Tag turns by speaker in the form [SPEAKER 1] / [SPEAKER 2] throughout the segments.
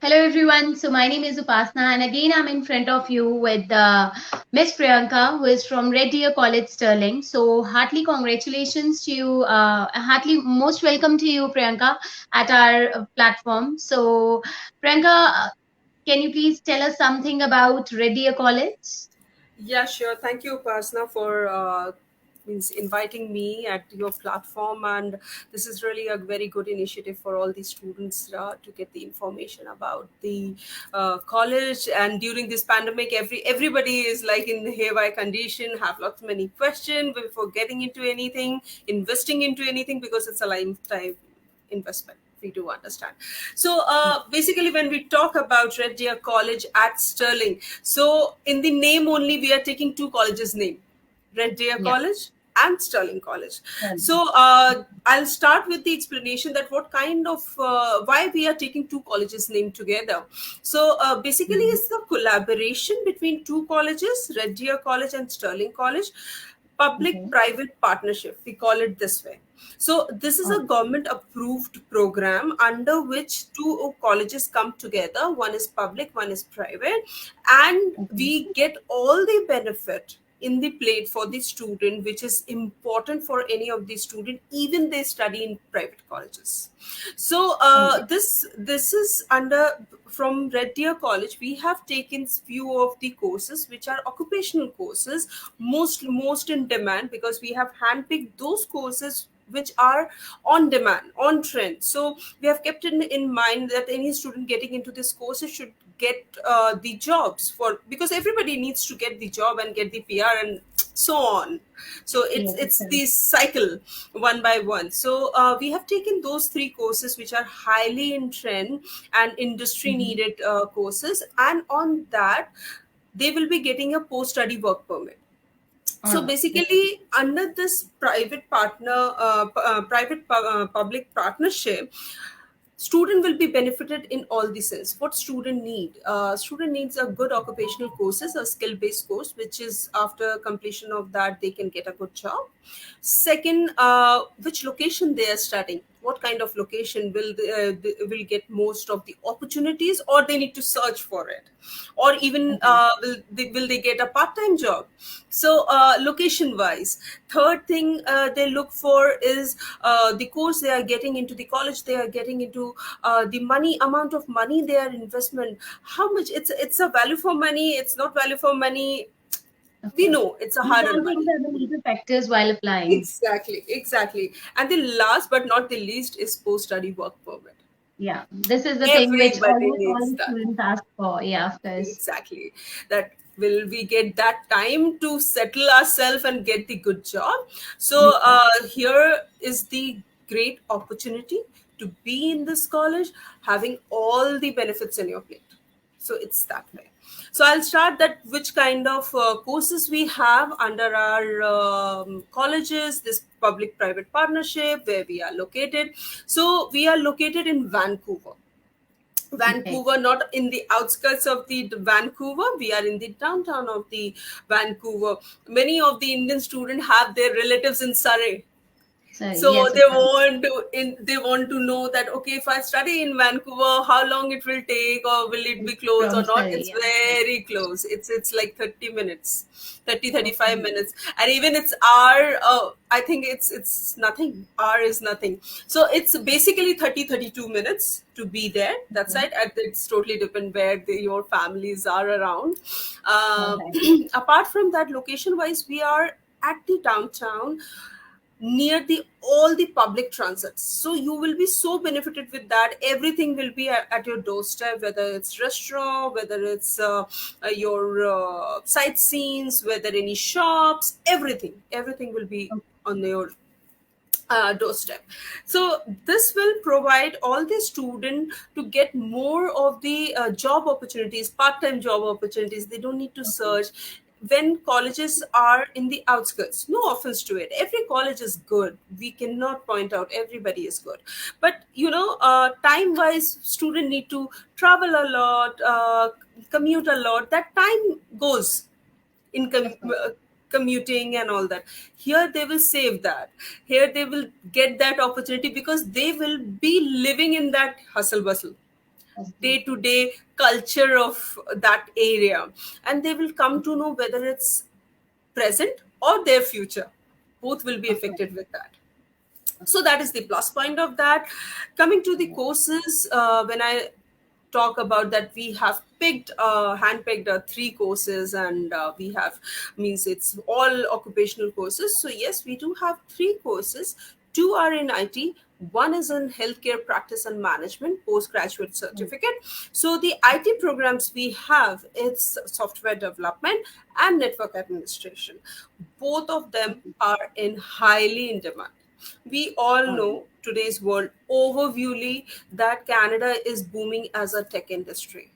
[SPEAKER 1] Hello everyone. So my name is Upasna, and again I'm in front of you with Miss Priyanka, who is from Red Deer College, Sterling. So heartily congratulations to you. Heartily most welcome to you, Priyanka, at our platform. So Priyanka, can you please tell us something about Red Deer College?
[SPEAKER 2] Yeah, sure. Thank you, Upasna, for means inviting me at your platform, and this is really a very good initiative for all the students to get the information about the college. And during this pandemic, everybody is like in the haywire condition, have lots many questions before getting into anything, investing into anything because it's a lifetime investment. We do understand. So basically, when we talk about Red Deer College at Sterling, so in the name only, we are taking two colleges' name, Red Deer
[SPEAKER 1] Yeah.
[SPEAKER 2] College and Sterling College.
[SPEAKER 1] Sterling.
[SPEAKER 2] So I'll start with the explanation that what kind of why we are taking two colleges' name together. So basically,
[SPEAKER 1] Mhm.
[SPEAKER 2] it's the collaboration between two colleges, Red Deer College and Sterling College, public
[SPEAKER 1] Okay.
[SPEAKER 2] private partnership, we call it this way. So this is
[SPEAKER 1] Oh,
[SPEAKER 2] a government approved program under which two colleges come together, one is public, one is private, and
[SPEAKER 1] okay.
[SPEAKER 2] we get all the benefit in the plate for the student, which is important for any of the student, even they study in private colleges. So
[SPEAKER 1] Okay.
[SPEAKER 2] this is under, from Red Deer College, we have taken few of the courses which are occupational courses, most in demand, because we have handpicked those courses which are on demand, on trend. So we have kept in mind that any student getting into this courses should get the jobs, for because everybody needs to get the job and get the PR and so on. So it's
[SPEAKER 1] Yes, of
[SPEAKER 2] it's
[SPEAKER 1] course.
[SPEAKER 2] the cycle, one by one. So we have taken those three courses which are highly in trend and industry
[SPEAKER 1] Mhm.
[SPEAKER 2] needed courses, and on that they will be getting a post study work permit. So
[SPEAKER 1] Yes.
[SPEAKER 2] basically, under this public partnership, student will be benefited in all the sense. What student need? Student needs a good occupational courses, a skill based course, which is after completion of that they can get a good job. Second, which location they are studying, what kind of location they will get most of the opportunities, or they need to search for it, or even
[SPEAKER 1] Okay.
[SPEAKER 2] will they get a part-time job. So location wise, third thing they look for is the course they are getting into, the college they are getting into, the money, amount of money, their investment, how much it's a value for money, it's not value for money.
[SPEAKER 1] Of
[SPEAKER 2] We
[SPEAKER 1] course.
[SPEAKER 2] know it's a
[SPEAKER 1] These
[SPEAKER 2] hard
[SPEAKER 1] all
[SPEAKER 2] earned
[SPEAKER 1] things
[SPEAKER 2] money.
[SPEAKER 1] are the major factors while applying.
[SPEAKER 2] Exactly. And the last but not the least is post study work permit.
[SPEAKER 1] Yeah, this is the thing which
[SPEAKER 2] Everybody
[SPEAKER 1] almost all
[SPEAKER 2] needs
[SPEAKER 1] the
[SPEAKER 2] that.
[SPEAKER 1] students ask for. Yeah, of course.
[SPEAKER 2] Exactly. That will we get that time to settle ourselves and get the good job. So
[SPEAKER 1] Yes,
[SPEAKER 2] here is the great opportunity to be in this college, having all the benefits in your plate. So it's that way. So I'll start that which kind of courses we have under our colleges, this public private partnership, where we are located. So we are located in Vancouver.
[SPEAKER 1] okay.
[SPEAKER 2] Vancouver, not in the outskirts of the Vancouver. We are in the downtown of the Vancouver. Many of the Indian students have their relatives in Surrey,
[SPEAKER 1] So
[SPEAKER 2] so
[SPEAKER 1] yes,
[SPEAKER 2] they
[SPEAKER 1] of course.
[SPEAKER 2] want to they want to know that, okay, if I study in Vancouver, how long it will take, or will it be close or
[SPEAKER 1] From
[SPEAKER 2] not?
[SPEAKER 1] study,
[SPEAKER 2] It's
[SPEAKER 1] yeah, of course.
[SPEAKER 2] very close. It's like 30 minutes, 30-35
[SPEAKER 1] Okay.
[SPEAKER 2] minutes. And even it's hour, I think it's nothing. Hour is nothing. So it's basically 30-32 minutes to be there. That's
[SPEAKER 1] Okay.
[SPEAKER 2] right. And it's totally depend where your families are around.
[SPEAKER 1] All
[SPEAKER 2] uh,
[SPEAKER 1] right.
[SPEAKER 2] Apart from that, location wise, we are at the downtown, near the all the public transits, so you will be so benefited with that. Everything will be at your doorstep, whether it's restaurant, whether it's your sightseeings, whether any shops, everything will be
[SPEAKER 1] Okay.
[SPEAKER 2] on your doorstep. So this will provide all the student to get more of the job opportunities, part-time job opportunities. They don't need to
[SPEAKER 1] Okay.
[SPEAKER 2] search. When colleges are in the outskirts, no offense to it, every college is good, we cannot point out everybody is good, but time wise, student need to travel a lot, commute a lot, that time goes in
[SPEAKER 1] Of course.
[SPEAKER 2] commuting and all that. Here they will save that. Here they will get that opportunity because they will be living in that hustle bustle.
[SPEAKER 1] Okay.
[SPEAKER 2] day to day culture of that area, and they will come to know whether it's present or their future. Both will be
[SPEAKER 1] Of course.
[SPEAKER 2] affected with that. So that is the plus point of that. Coming to the courses, when I talk about that, we have handpicked three courses, and we have, means it's all occupational courses. So yes, we do have three courses. Two are in IT, one is in healthcare practice and management postgraduate certificate. So the IT programs we have, it's software development and network administration. Both of them are in highly in demand. We all
[SPEAKER 1] All right.
[SPEAKER 2] know today's world overviewly that Canada is booming as a tech industry.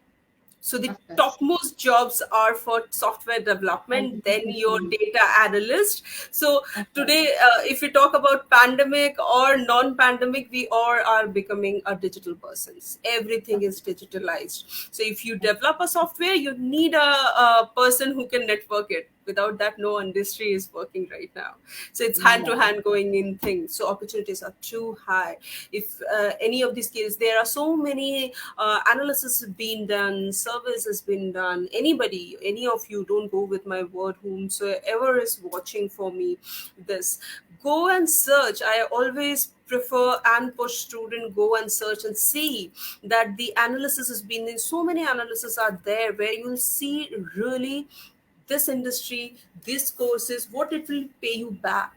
[SPEAKER 2] So the
[SPEAKER 1] Of course.
[SPEAKER 2] topmost jobs are for software development,
[SPEAKER 1] IT
[SPEAKER 2] then your
[SPEAKER 1] professionals.
[SPEAKER 2] data analyst. So
[SPEAKER 1] Of course.
[SPEAKER 2] today, if we talk about pandemic or non-pandemic, we all are becoming a digital persons. Everything
[SPEAKER 1] Of
[SPEAKER 2] is digitalized. So if you develop a software, you need a person who can network it. Without that, no industry is working right now. So it's hand to
[SPEAKER 1] Yeah.
[SPEAKER 2] hand going in things. So opportunities are too high. If any of these cases, there are so many analysis has been done, service has been done. Anybody, any of you, don't go with my word. Whomsoever is watching for me, this, go and search. I always prefer and push student, go and search and see that the analysis has been in. So many analysis are there where you'll see really this industry, these courses, what it will pay you back,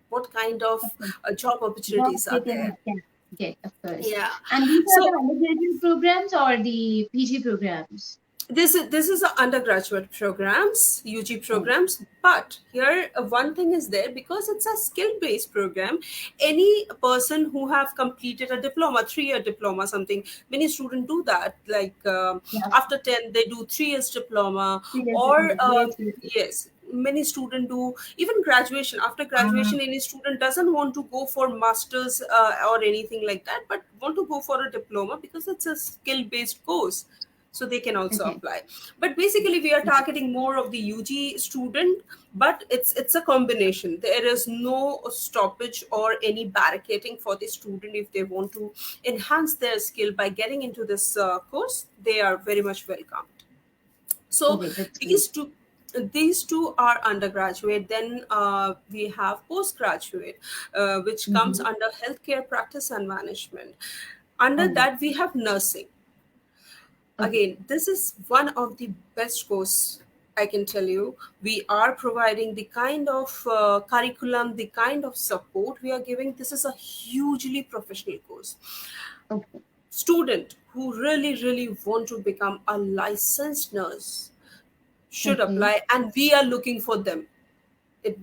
[SPEAKER 2] what kind
[SPEAKER 1] Of
[SPEAKER 2] of
[SPEAKER 1] course.
[SPEAKER 2] job
[SPEAKER 1] Jobs
[SPEAKER 2] opportunities
[SPEAKER 1] they
[SPEAKER 2] are
[SPEAKER 1] can
[SPEAKER 2] there.
[SPEAKER 1] get, of course.
[SPEAKER 2] Yeah.
[SPEAKER 1] And these are the
[SPEAKER 2] So
[SPEAKER 1] undergraduate programs or the PG programs?
[SPEAKER 2] this is a undergraduate programs, UG
[SPEAKER 1] Oh,
[SPEAKER 2] programs, but here one thing is there, because it's a skill based program. Any person who have completed a diploma, 3-year diploma, something, many students do that, like
[SPEAKER 1] yeah.
[SPEAKER 2] after 10 they do 3 years diploma,
[SPEAKER 1] Serious
[SPEAKER 2] or
[SPEAKER 1] diploma. Yes, yes, yes.
[SPEAKER 2] yes, many students do even graduation. After graduation, any student doesn't want to go for masters or anything like that, but want to go for a diploma because it's a skill based course, so they can also
[SPEAKER 1] Okay.
[SPEAKER 2] apply. But basically we are
[SPEAKER 1] Okay.
[SPEAKER 2] targeting more of the UG student, but it's a combination. There is no stoppage or any barricading for the student. If they want to enhance their skill by getting into this course, they are very much welcomed. So
[SPEAKER 1] Okay, that's great.
[SPEAKER 2] these two are undergraduate. Then we have postgraduate, which comes
[SPEAKER 1] Mm-hmm.
[SPEAKER 2] under healthcare practice and management. Under
[SPEAKER 1] All right.
[SPEAKER 2] that we have nursing.
[SPEAKER 1] Okay.
[SPEAKER 2] Again, this is one of the best course, I can tell you. We are providing the kind of curriculum, the kind of support we are giving. This is a hugely professional course.
[SPEAKER 1] Okay.
[SPEAKER 2] Student who really want to become a licensed nurse should
[SPEAKER 1] Okay.
[SPEAKER 2] apply, and we are looking for them.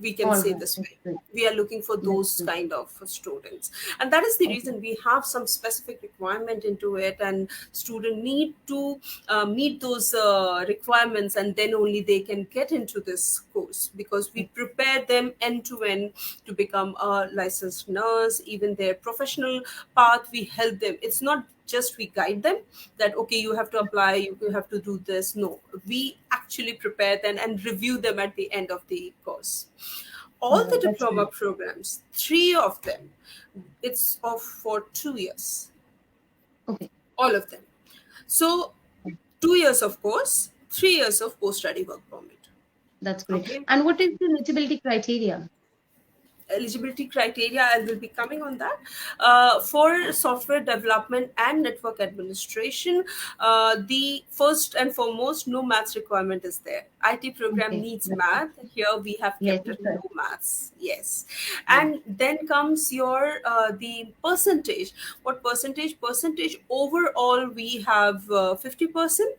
[SPEAKER 2] We can
[SPEAKER 1] All
[SPEAKER 2] say
[SPEAKER 1] right.
[SPEAKER 2] this
[SPEAKER 1] That's
[SPEAKER 2] way,
[SPEAKER 1] great.
[SPEAKER 2] we are looking for
[SPEAKER 1] That's
[SPEAKER 2] those
[SPEAKER 1] great.
[SPEAKER 2] kind of students, and that is the
[SPEAKER 1] Okay.
[SPEAKER 2] reason we have some specific requirement into it, and student need to meet those requirements, and then only they can get into this course, because we prepare them end to end to become a licensed nurse. Even their professional path, we help them. It's not just we guide them that okay, you have to apply, you have to do this. No, we actually prepare them and review them at the end of the course.
[SPEAKER 1] All
[SPEAKER 2] All the
[SPEAKER 1] right. That's
[SPEAKER 2] diploma
[SPEAKER 1] great.
[SPEAKER 2] programs, three of them, it's of for 2 years,
[SPEAKER 1] Okay.
[SPEAKER 2] all of them. So 2 years of course, 3 years of post study work permit.
[SPEAKER 1] That's great.
[SPEAKER 2] Okay.
[SPEAKER 1] And what is the eligibility criteria?
[SPEAKER 2] Eligibility criteria, I will be coming on that. For software development and network administration, the first and foremost, no maths requirement is there. IT program
[SPEAKER 1] Okay.
[SPEAKER 2] needs
[SPEAKER 1] That's good.
[SPEAKER 2] math. Here we have
[SPEAKER 1] Yes,
[SPEAKER 2] kept
[SPEAKER 1] of
[SPEAKER 2] it
[SPEAKER 1] course.
[SPEAKER 2] no maths. Yes.
[SPEAKER 1] Yeah.
[SPEAKER 2] And then comes your the percentage. What percentage overall we have 50%.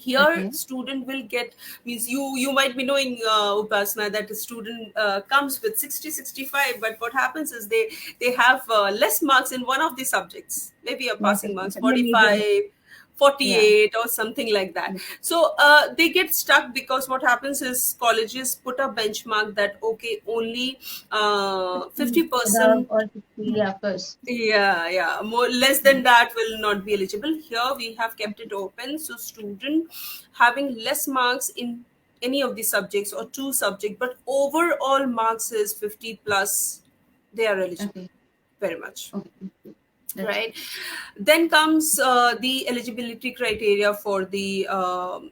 [SPEAKER 2] Here
[SPEAKER 1] Okay.
[SPEAKER 2] student will get, means you might be knowing, Upasna, that a student comes with 60-65, but what happens is they have less marks in one of the subjects, maybe a
[SPEAKER 1] Yes, of
[SPEAKER 2] passing
[SPEAKER 1] course.
[SPEAKER 2] marks
[SPEAKER 1] And the major.
[SPEAKER 2] 45,
[SPEAKER 1] Yeah.
[SPEAKER 2] 48 or something like that. So they get stuck, because what happens is colleges put a benchmark that okay, only
[SPEAKER 1] 50 above
[SPEAKER 2] 50%.
[SPEAKER 1] or 60. Yeah, of course.
[SPEAKER 2] Yeah, yeah. More less than that will not be eligible. Here we have kept it open, so student having less marks in any of the subjects or two subject, but overall marks is 50 plus, they are eligible.
[SPEAKER 1] Okay.
[SPEAKER 2] Very much.
[SPEAKER 1] Okay. That's
[SPEAKER 2] right? Then comes the eligibility criteria for the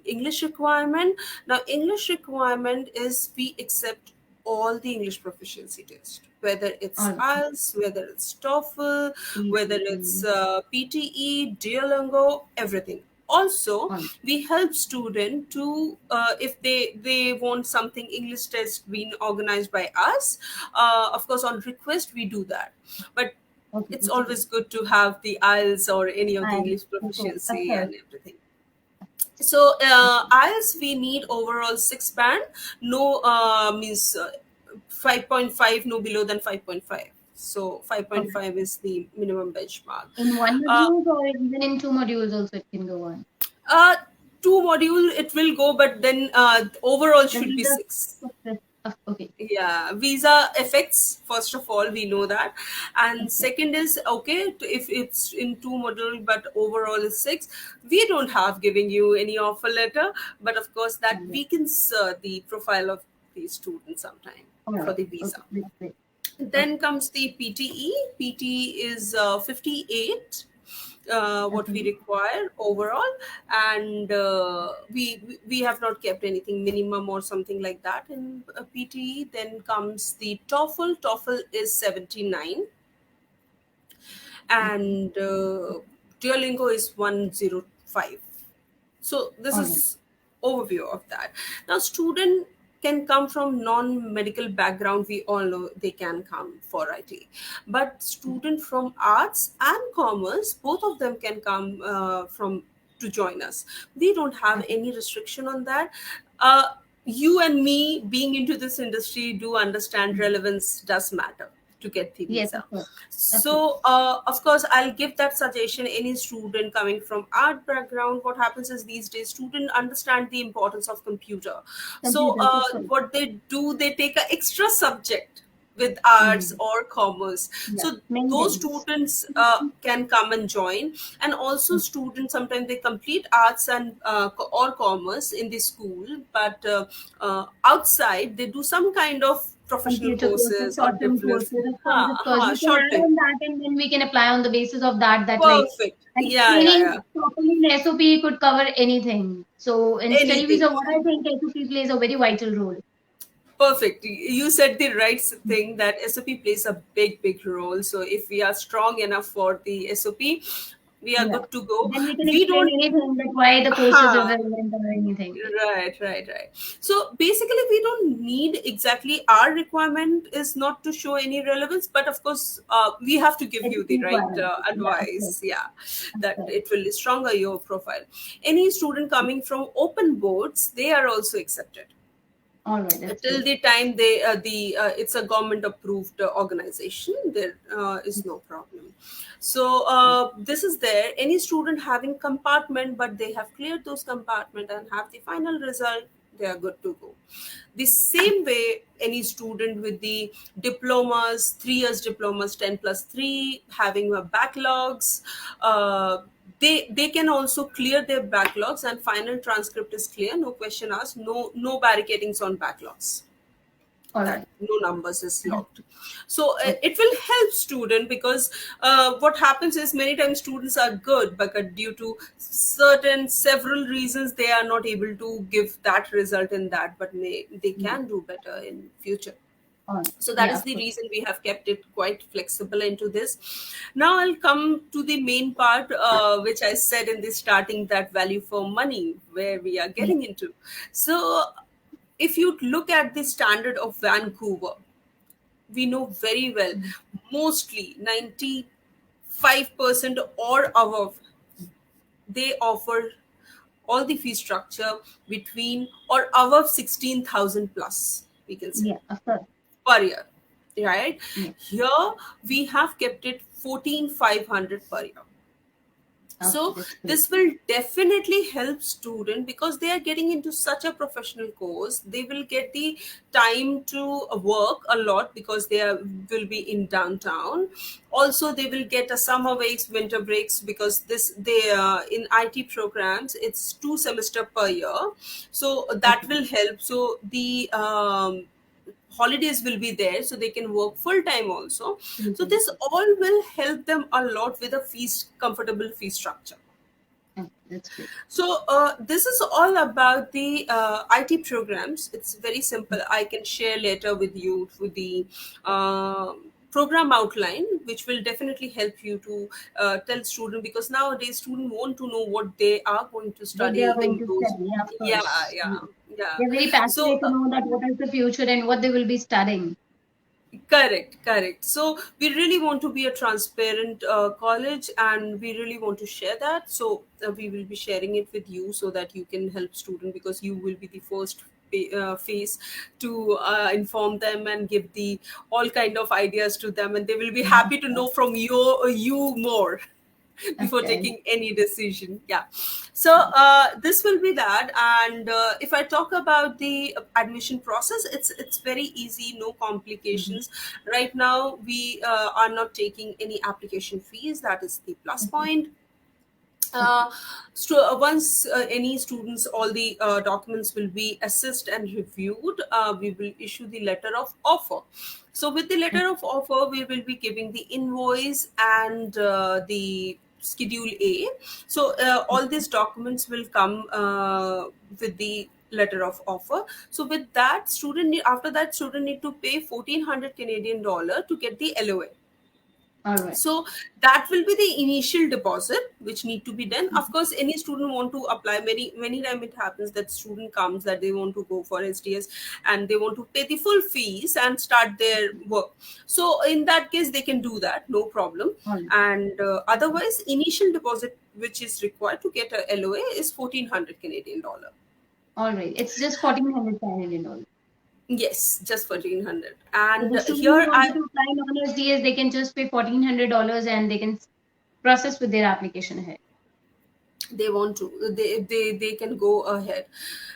[SPEAKER 2] English requirement. Now English requirement is we accept all the English proficiency test, whether it's
[SPEAKER 1] all.
[SPEAKER 2] IELTS, whether it's TOEFL, whether it's
[SPEAKER 1] PTE,
[SPEAKER 2] PTE, Duolingo, everything. Also,
[SPEAKER 1] all.
[SPEAKER 2] we help student to if they want something English test being organized by us, of course on request we do that, but
[SPEAKER 1] Okay,
[SPEAKER 2] it's
[SPEAKER 1] that's good.
[SPEAKER 2] always good to have the IELTS or any of the
[SPEAKER 1] And
[SPEAKER 2] English
[SPEAKER 1] of
[SPEAKER 2] proficiency
[SPEAKER 1] course,
[SPEAKER 2] and everything. So
[SPEAKER 1] of course.
[SPEAKER 2] IELTS we need overall six band, no means 5.5, no below than 5.5. So
[SPEAKER 1] Okay.
[SPEAKER 2] 5.5 is the minimum benchmark.
[SPEAKER 1] In one
[SPEAKER 2] Uh,
[SPEAKER 1] module or even in two modules also it can go on.
[SPEAKER 2] uh, Two module it will go, but then overall
[SPEAKER 1] The
[SPEAKER 2] should be
[SPEAKER 1] visa
[SPEAKER 2] six.
[SPEAKER 1] success. Okay.
[SPEAKER 2] Yeah, visa effects first of all we know that, and
[SPEAKER 1] Okay.
[SPEAKER 2] second is okay if it's in two module but overall is six, we don't have giving you any offer letter, but of course that
[SPEAKER 1] All right.
[SPEAKER 2] weakens the profile of the student sometime
[SPEAKER 1] All
[SPEAKER 2] for
[SPEAKER 1] right.
[SPEAKER 2] the
[SPEAKER 1] Okay.
[SPEAKER 2] visa.
[SPEAKER 1] That's great.
[SPEAKER 2] Then
[SPEAKER 1] Okay.
[SPEAKER 2] comes the PTE. PTE is 58, what we
[SPEAKER 1] Okay.
[SPEAKER 2] require overall, and we have not kept anything minimum or something like that in PTE. Then comes the TOEFL. TOEFL is 79,
[SPEAKER 1] Okay.
[SPEAKER 2] and Duolingo is 105. So this
[SPEAKER 1] All right.
[SPEAKER 2] is overview of that. Now student can come from non-medical background, we all know they can come for IT, but student from arts and commerce, both of them can come from to join us. We don't have
[SPEAKER 1] Okay.
[SPEAKER 2] any restriction on that. uh, you and me being into this industry do understand
[SPEAKER 1] Mhm.
[SPEAKER 2] relevance does matter to get the
[SPEAKER 1] Yes,
[SPEAKER 2] visa.
[SPEAKER 1] of course. Of course.
[SPEAKER 2] So of course I'll give that suggestion. Any student coming from art background, what happens is these days students understand the importance of computer, so
[SPEAKER 1] Computers, of course.
[SPEAKER 2] what they do, they take an extra subject with arts
[SPEAKER 1] Mm.
[SPEAKER 2] or commerce.
[SPEAKER 1] Yeah.
[SPEAKER 2] So
[SPEAKER 1] Many
[SPEAKER 2] those
[SPEAKER 1] things.
[SPEAKER 2] students can come and join, and also students sometimes they complete arts and or commerce in the school, but outside they do some kind of professional
[SPEAKER 1] Computer courses,
[SPEAKER 2] courses or
[SPEAKER 1] short-term
[SPEAKER 2] diplomas.
[SPEAKER 1] courses, of course. We can
[SPEAKER 2] Short
[SPEAKER 1] add
[SPEAKER 2] time.
[SPEAKER 1] on that and then we can apply on the basis of that,
[SPEAKER 2] Perfect.
[SPEAKER 1] and
[SPEAKER 2] Yeah, yeah, yeah.
[SPEAKER 1] training properly in SOP could cover anything. So in study
[SPEAKER 2] Anything.
[SPEAKER 1] visa, what I think SOP plays a very vital role.
[SPEAKER 2] Perfect. You said the right thing that SOP plays a big, big role. So if we are strong enough for the SOP, we are
[SPEAKER 1] Yeah.
[SPEAKER 2] good to go.
[SPEAKER 1] Then we can
[SPEAKER 2] We
[SPEAKER 1] explain
[SPEAKER 2] don't.
[SPEAKER 1] anything that why the course is
[SPEAKER 2] Huh.
[SPEAKER 1] irrelevant or anything.
[SPEAKER 2] Right, right, right. So basically, we don't need exactly our requirement is not to show any relevance, but of course, we have to give you
[SPEAKER 1] SOP
[SPEAKER 2] the right
[SPEAKER 1] requirement. Yeah, of course.
[SPEAKER 2] advice. Yeah,
[SPEAKER 1] Of
[SPEAKER 2] that
[SPEAKER 1] course.
[SPEAKER 2] it will stronger your profile. Any student coming from open boards, they are also accepted
[SPEAKER 1] All right, that's
[SPEAKER 2] till
[SPEAKER 1] great.
[SPEAKER 2] the time they the it's a government approved organization. There is no problem. So this is there. Any student having compartment but they have cleared those compartment and have the final result, they are good to go. The same way, any student with the diplomas, 3 years diplomas, 10 plus 3, having a backlogs, they can also clear their backlogs and final transcript is clear, no question asked, no barricadings on backlogs,
[SPEAKER 1] All
[SPEAKER 2] that
[SPEAKER 1] right.
[SPEAKER 2] no numbers is
[SPEAKER 1] That's
[SPEAKER 2] locked. So
[SPEAKER 1] okay.
[SPEAKER 2] it will help student because what happens is many times students are good, but due to certain several reasons they are not able to give that result in that, but they
[SPEAKER 1] Yeah.
[SPEAKER 2] can do better in future.
[SPEAKER 1] All right.
[SPEAKER 2] So that
[SPEAKER 1] Yeah,
[SPEAKER 2] is
[SPEAKER 1] of
[SPEAKER 2] the
[SPEAKER 1] course.
[SPEAKER 2] reason we have kept it quite flexible into this. Now I'll come to the main part, which I said in the starting, that value for money, where we are
[SPEAKER 1] Yeah.
[SPEAKER 2] getting into. So if you look at the standard of Vancouver, we know very well,
[SPEAKER 1] Mm.
[SPEAKER 2] mostly 95% or above, they offer all the fee structure between or above 16,000 plus, we can say,
[SPEAKER 1] Yeah, of course.
[SPEAKER 2] per year, right?
[SPEAKER 1] Yeah.
[SPEAKER 2] Here we have kept it 14,500 per year.
[SPEAKER 1] Okay,
[SPEAKER 2] So
[SPEAKER 1] that's great.
[SPEAKER 2] this will definitely help student because they are getting into such a professional course. They will get the time to work a lot because will be in downtown. Also they will get a summer breaks, winter breaks, because this they in IT programs it's 2 semester per year, so that
[SPEAKER 1] Okay.
[SPEAKER 2] will help. So the holidays will be there, so they can work full time also. So
[SPEAKER 1] Mhm.
[SPEAKER 2] this all will help them a lot with a comfortable fee structure.
[SPEAKER 1] Oh, that's great.
[SPEAKER 2] So this is all about the IT programs. It's very simple. I can share later with you with the program outline, which will definitely help you to tell student, because nowadays student want to know what they are going to
[SPEAKER 1] What they are
[SPEAKER 2] study
[SPEAKER 1] going
[SPEAKER 2] in
[SPEAKER 1] to
[SPEAKER 2] those.
[SPEAKER 1] study, yeah, of
[SPEAKER 2] Yeah,
[SPEAKER 1] course.
[SPEAKER 2] yeah, yeah.
[SPEAKER 1] They're very
[SPEAKER 2] So
[SPEAKER 1] passionate to know that what is the future and what they will be studying.
[SPEAKER 2] correct, correct. So we really want to be a transparent college, and we really want to share that. So we will be sharing it with you so that you can help student, because you will be the first face to inform them and give the all kind of ideas to them, and they will be
[SPEAKER 1] Mhm.
[SPEAKER 2] happy to know from you more
[SPEAKER 1] Of
[SPEAKER 2] before
[SPEAKER 1] course.
[SPEAKER 2] taking any decision. Yeah. So this will be that. And if I talk about the admission process, it's very easy, no
[SPEAKER 1] Mhm.
[SPEAKER 2] complications. Right now we are not taking any application fees. That is the plus
[SPEAKER 1] Okay.
[SPEAKER 2] point.
[SPEAKER 1] Okay.
[SPEAKER 2] uh, Once any students, all the documents will be assessed and reviewed, we will issue the letter of offer. So with the letter of offer, we will be giving the invoice and the schedule A. So all these documents will come with the letter of offer. So with that, after that, student need to pay 1,400 Canadian dollar to get the LOA.
[SPEAKER 1] All right.
[SPEAKER 2] So that will be the initial deposit which need to be done. Of course, any student want to apply, many time it happens that student comes that they want to go for SDS and they want to pay the full fees and start their work. So in that case they can do that, no problem.
[SPEAKER 1] All right.
[SPEAKER 2] And
[SPEAKER 1] Okay.
[SPEAKER 2] otherwise, initial deposit which is required to get a LOA is 1,400 Canadian dollar.
[SPEAKER 1] All right. It's just 1400 Canadian dollars.
[SPEAKER 2] Yes, just 1,400.
[SPEAKER 1] So
[SPEAKER 2] And
[SPEAKER 1] the student who
[SPEAKER 2] here
[SPEAKER 1] wanted
[SPEAKER 2] I
[SPEAKER 1] to apply non-SDS, they can just pay $1,400 and they can process with their application ahead.
[SPEAKER 2] they want to they can go ahead.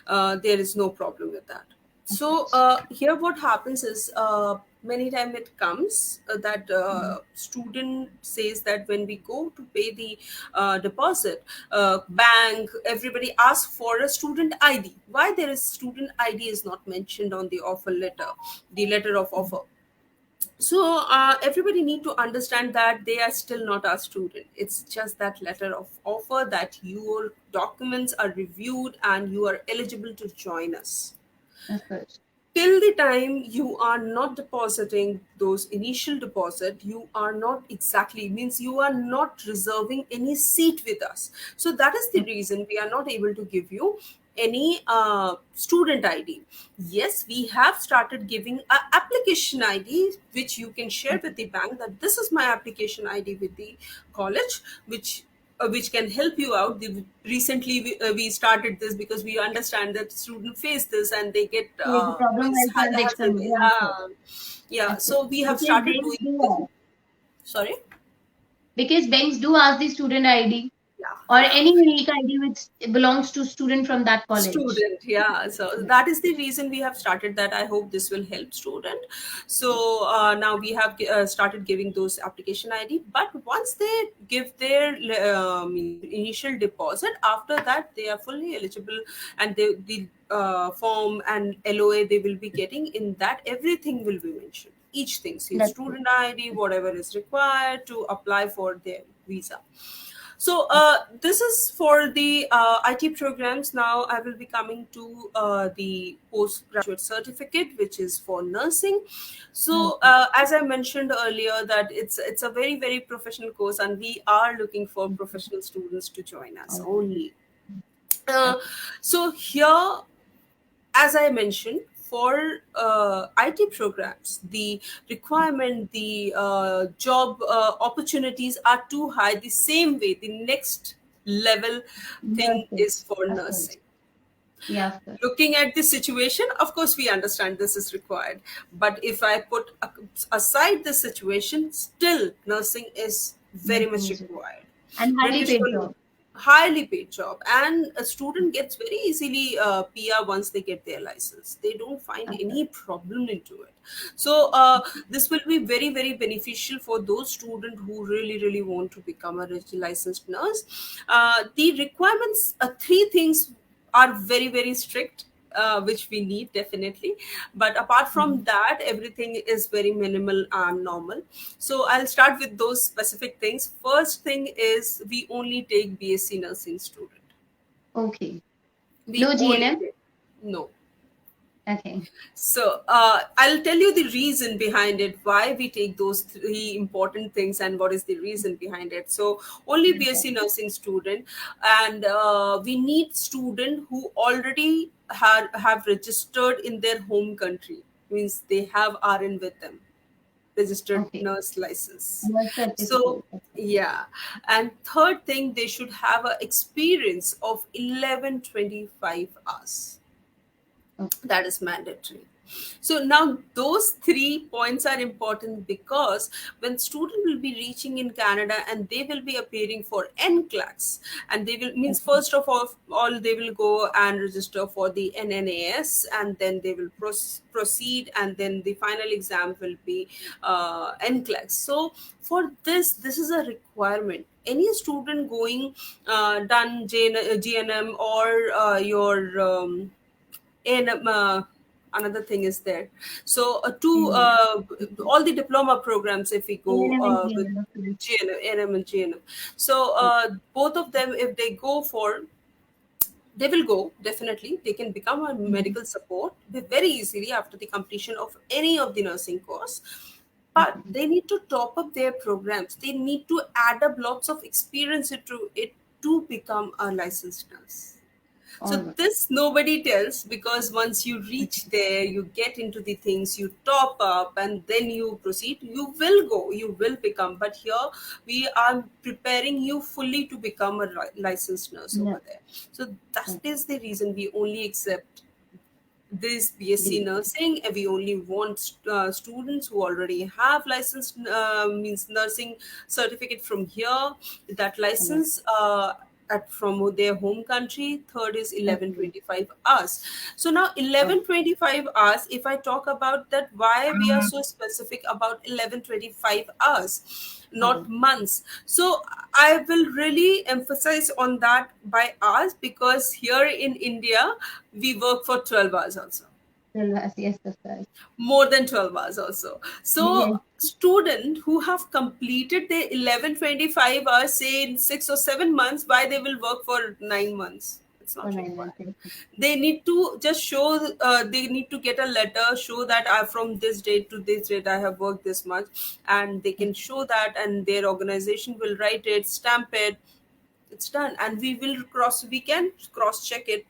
[SPEAKER 2] There is no problem with that.
[SPEAKER 1] Of
[SPEAKER 2] So
[SPEAKER 1] course.
[SPEAKER 2] here what happens is, many time it comes that
[SPEAKER 1] Mhm.
[SPEAKER 2] student says that when we go to pay the deposit, bank, everybody asks for a student ID. Why there is student ID is not mentioned on the offer letter, the letter of offer? So everybody need to understand that they are still not a student. It's just that letter of offer that your documents are reviewed and you are eligible to join us.
[SPEAKER 1] Of course.
[SPEAKER 2] Till the time you are not depositing those initial deposit, you are not exactly, means you are not reserving any seat with us. So that is the
[SPEAKER 1] Okay.
[SPEAKER 2] reason we are not able to give you any student ID. Yes, we have started giving a application ID which you can share with the bank, that this is my application ID with the college, which can help you out. Recently, we started this because we understand that students face this and they get
[SPEAKER 1] There is a problem
[SPEAKER 2] means
[SPEAKER 1] while transaction. Yeah, of course.
[SPEAKER 2] yeah.
[SPEAKER 1] Of course.
[SPEAKER 2] So we have
[SPEAKER 1] Because
[SPEAKER 2] started
[SPEAKER 1] banks
[SPEAKER 2] doing
[SPEAKER 1] do
[SPEAKER 2] this.
[SPEAKER 1] ask.
[SPEAKER 2] Sorry.
[SPEAKER 1] Because banks do ask the student ID
[SPEAKER 2] Yeah,
[SPEAKER 1] or
[SPEAKER 2] yeah.
[SPEAKER 1] any unique ID which belongs to student from that college.
[SPEAKER 2] Student, yeah. So
[SPEAKER 1] Yeah.
[SPEAKER 2] that is the reason we have started that. I hope this will help student. So now we have started giving those application ID, but once they give their initial deposit, after that they are fully eligible, and the form and LOA they will be getting, in that everything will be mentioned, each thing, see,
[SPEAKER 1] That's good.
[SPEAKER 2] student ID, whatever is required to apply for their visa. So this is for the IT programs. Now I will be coming to the postgraduate certificate, which is for nursing. So
[SPEAKER 1] Okay.
[SPEAKER 2] as I mentioned earlier, that it's a very very professional course, and we are looking for professional students to join us
[SPEAKER 1] All right.
[SPEAKER 2] only. Uh,
[SPEAKER 1] Okay.
[SPEAKER 2] so here, as I mentioned, for IT programs, the requirement, the job opportunities are too high. The same way, the next level thing is
[SPEAKER 1] Nurses.
[SPEAKER 2] for
[SPEAKER 1] Of course.
[SPEAKER 2] nursing.
[SPEAKER 1] Yeah, of course.
[SPEAKER 2] Looking at the situation, of course, we understand this is required. But if I put aside the situation, still nursing is very
[SPEAKER 1] Nursing
[SPEAKER 2] much
[SPEAKER 1] is required.
[SPEAKER 2] required.
[SPEAKER 1] And highly
[SPEAKER 2] British
[SPEAKER 1] paid
[SPEAKER 2] will
[SPEAKER 1] job.
[SPEAKER 2] highly paid job, and a student gets very easily PR once they get their license. They don't find
[SPEAKER 1] Of course.
[SPEAKER 2] any problem into it. So this will be very very beneficial for those students who really really want to become a licensed nurse. The requirements, three things are very very strict. which we need definitely. But apart
[SPEAKER 1] Mhm.
[SPEAKER 2] from that, everything is very minimal and normal. So I'll start with those specific things. First thing is we only take BSc nursing student.
[SPEAKER 1] Okay.
[SPEAKER 2] We
[SPEAKER 1] No
[SPEAKER 2] only
[SPEAKER 1] GNM?
[SPEAKER 2] take. No.
[SPEAKER 1] Okay.
[SPEAKER 2] So I'll tell you the reason behind it, why we take those three important things, and what is the reason behind it. So only
[SPEAKER 1] Okay.
[SPEAKER 2] BSc nursing student, and we need student who already have registered in their home country. Means they have RN with them, registered
[SPEAKER 1] Okay.
[SPEAKER 2] nurse license.
[SPEAKER 1] Birth
[SPEAKER 2] So
[SPEAKER 1] certificate. Okay.
[SPEAKER 2] yeah, and third thing, they should have a experience of 11-25 hours.
[SPEAKER 1] Okay.
[SPEAKER 2] That is mandatory. So now those 3 points are important, because when student will be reaching in Canada and they will be appearing for NCLEX, and they will, means
[SPEAKER 1] Okay.
[SPEAKER 2] first of all they will go and register for the NNAS, and then they will proceed, and then the final exam will be NCLEX. So for this is a requirement. Any student going done GNM or your and another thing is there. So to
[SPEAKER 1] Mhm.
[SPEAKER 2] all the diploma programs, if we go
[SPEAKER 1] ANM and
[SPEAKER 2] with
[SPEAKER 1] GNM, of course.
[SPEAKER 2] GNM and GNM, so
[SPEAKER 1] Okay.
[SPEAKER 2] both of them, if they go for, they will go, definitely they can become a
[SPEAKER 1] Mhm.
[SPEAKER 2] medical support very easily after the completion of any of the nursing course. But
[SPEAKER 1] Okay.
[SPEAKER 2] they need to top up their programs, they need to add up lots of experience into it to become a licensed nurse.
[SPEAKER 1] All
[SPEAKER 2] So
[SPEAKER 1] right.
[SPEAKER 2] this nobody tells, because once you reach there, you get into the things, you top up, and then you proceed. You will go, you will become. But here we are preparing you fully to become a licensed nurse
[SPEAKER 1] No.
[SPEAKER 2] over there. So that
[SPEAKER 1] Okay.
[SPEAKER 2] is the reason we only accept this BSc
[SPEAKER 1] The-
[SPEAKER 2] nursing. We only want students who already have license, means nursing certificate from here. That
[SPEAKER 1] Okay.
[SPEAKER 2] license from their home country. Third is eleven
[SPEAKER 1] Okay.
[SPEAKER 2] twenty five hours. So now
[SPEAKER 1] Okay.
[SPEAKER 2] 11-25 hours. If I talk about that, why we are so specific about 11-25 hours,
[SPEAKER 1] Okay.
[SPEAKER 2] not months. So I will really emphasize on that by hours, because here in India we work for 12 hours also,
[SPEAKER 1] Silvas, yes, of course.
[SPEAKER 2] more than 12 hours also. So
[SPEAKER 1] Yes,
[SPEAKER 2] student who have completed their 11-25 hours, say in 6 or 7 months, why they will work for 9 months? It's
[SPEAKER 1] for
[SPEAKER 2] not
[SPEAKER 1] 9 months.
[SPEAKER 2] required.
[SPEAKER 1] Yes.
[SPEAKER 2] They need to just show, they need to get a letter, show that I, from this date to this date, I have worked this much, and they can show that, and their organization will write it, stamp it. It's done, and we can cross check it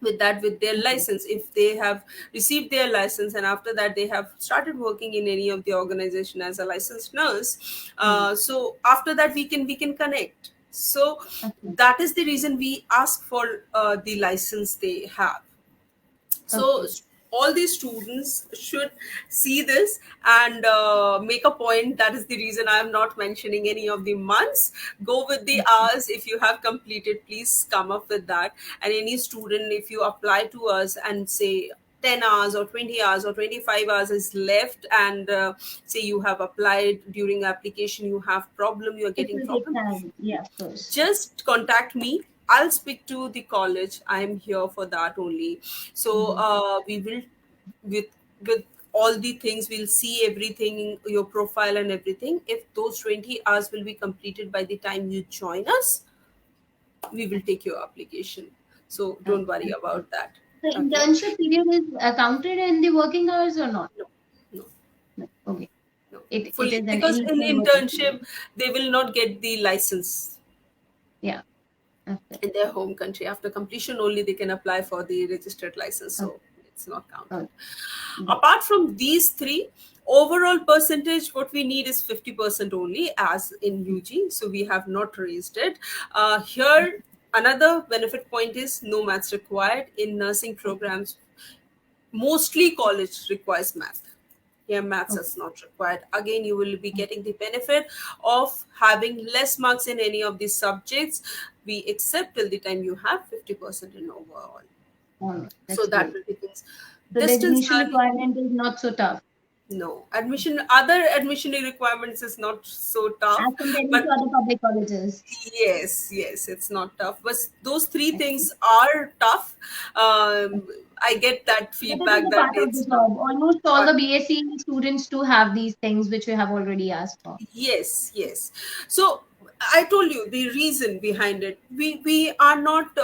[SPEAKER 2] with that, with their
[SPEAKER 1] Okay.
[SPEAKER 2] license, if they have received their license, and after that they have started working in any of the organization as a licensed nurse.
[SPEAKER 1] Hmm.
[SPEAKER 2] So after that we can connect. So
[SPEAKER 1] Okay.
[SPEAKER 2] that is the reason we ask for the license they have. So
[SPEAKER 1] Okay.
[SPEAKER 2] all these students should see this and make a point. That is the reason I am not mentioning any of the months. Go with the
[SPEAKER 1] Okay.
[SPEAKER 2] hours. If you have completed, please come up with that. And any student, if you apply to us and say 10 hours or 20 hours or 25 hours is left, and say you have applied, during application you have problem, you are
[SPEAKER 1] It
[SPEAKER 2] getting
[SPEAKER 1] will take
[SPEAKER 2] problem,
[SPEAKER 1] time. Yeah, of course.
[SPEAKER 2] just contact me. I'll speak to the college. I'm here for that only. So
[SPEAKER 1] Hmm.
[SPEAKER 2] we will, with with all the things, we'll see everything, your profile and everything. If those 20 hours will be completed by the time you join us, we will take your application. So
[SPEAKER 1] Okay.
[SPEAKER 2] don't worry
[SPEAKER 1] Understood.
[SPEAKER 2] about that.
[SPEAKER 1] The
[SPEAKER 2] Okay.
[SPEAKER 1] internship period is counted in the working hours or not?
[SPEAKER 2] No, no,
[SPEAKER 1] No. Okay.
[SPEAKER 2] no,
[SPEAKER 1] It
[SPEAKER 2] fully,
[SPEAKER 1] is an
[SPEAKER 2] because in
[SPEAKER 1] initial working period.
[SPEAKER 2] internship they will not get the license
[SPEAKER 1] Yeah. Okay.
[SPEAKER 2] in their home country. After completion only they can apply for the registered license,
[SPEAKER 1] Okay.
[SPEAKER 2] so it's not counted.
[SPEAKER 1] Okay. Got
[SPEAKER 2] Apart from these three, overall percentage what we need is 50% only, as in
[SPEAKER 1] it.
[SPEAKER 2] UG, so we have not raised it. Here another benefit point is no maths required in nursing
[SPEAKER 1] Okay.
[SPEAKER 2] programs. Mostly college requires math. Here maths
[SPEAKER 1] Okay.
[SPEAKER 2] is not required. Again, you will be getting the benefit of having less marks in any of these subjects. We accept till the time you have 50% in overall.
[SPEAKER 1] All right.
[SPEAKER 2] So
[SPEAKER 1] That's
[SPEAKER 2] that
[SPEAKER 1] great.
[SPEAKER 2] will be things.
[SPEAKER 1] So the
[SPEAKER 2] Distance
[SPEAKER 1] initial
[SPEAKER 2] learning,
[SPEAKER 1] requirement is not so tough.
[SPEAKER 2] No, admission, other admission requirements is not so tough,
[SPEAKER 1] as compared to
[SPEAKER 2] but
[SPEAKER 1] other public colleges?
[SPEAKER 2] yes, yes, it's not tough. But those three
[SPEAKER 1] Okay.
[SPEAKER 2] things are tough. I get that
[SPEAKER 1] But it is
[SPEAKER 2] feedback
[SPEAKER 1] a
[SPEAKER 2] that
[SPEAKER 1] part of the
[SPEAKER 2] it's not.
[SPEAKER 1] job. Almost all
[SPEAKER 2] But
[SPEAKER 1] the BSc students do have these things which we have already asked for.
[SPEAKER 2] yes, yes. So I told you the reason behind it. We are not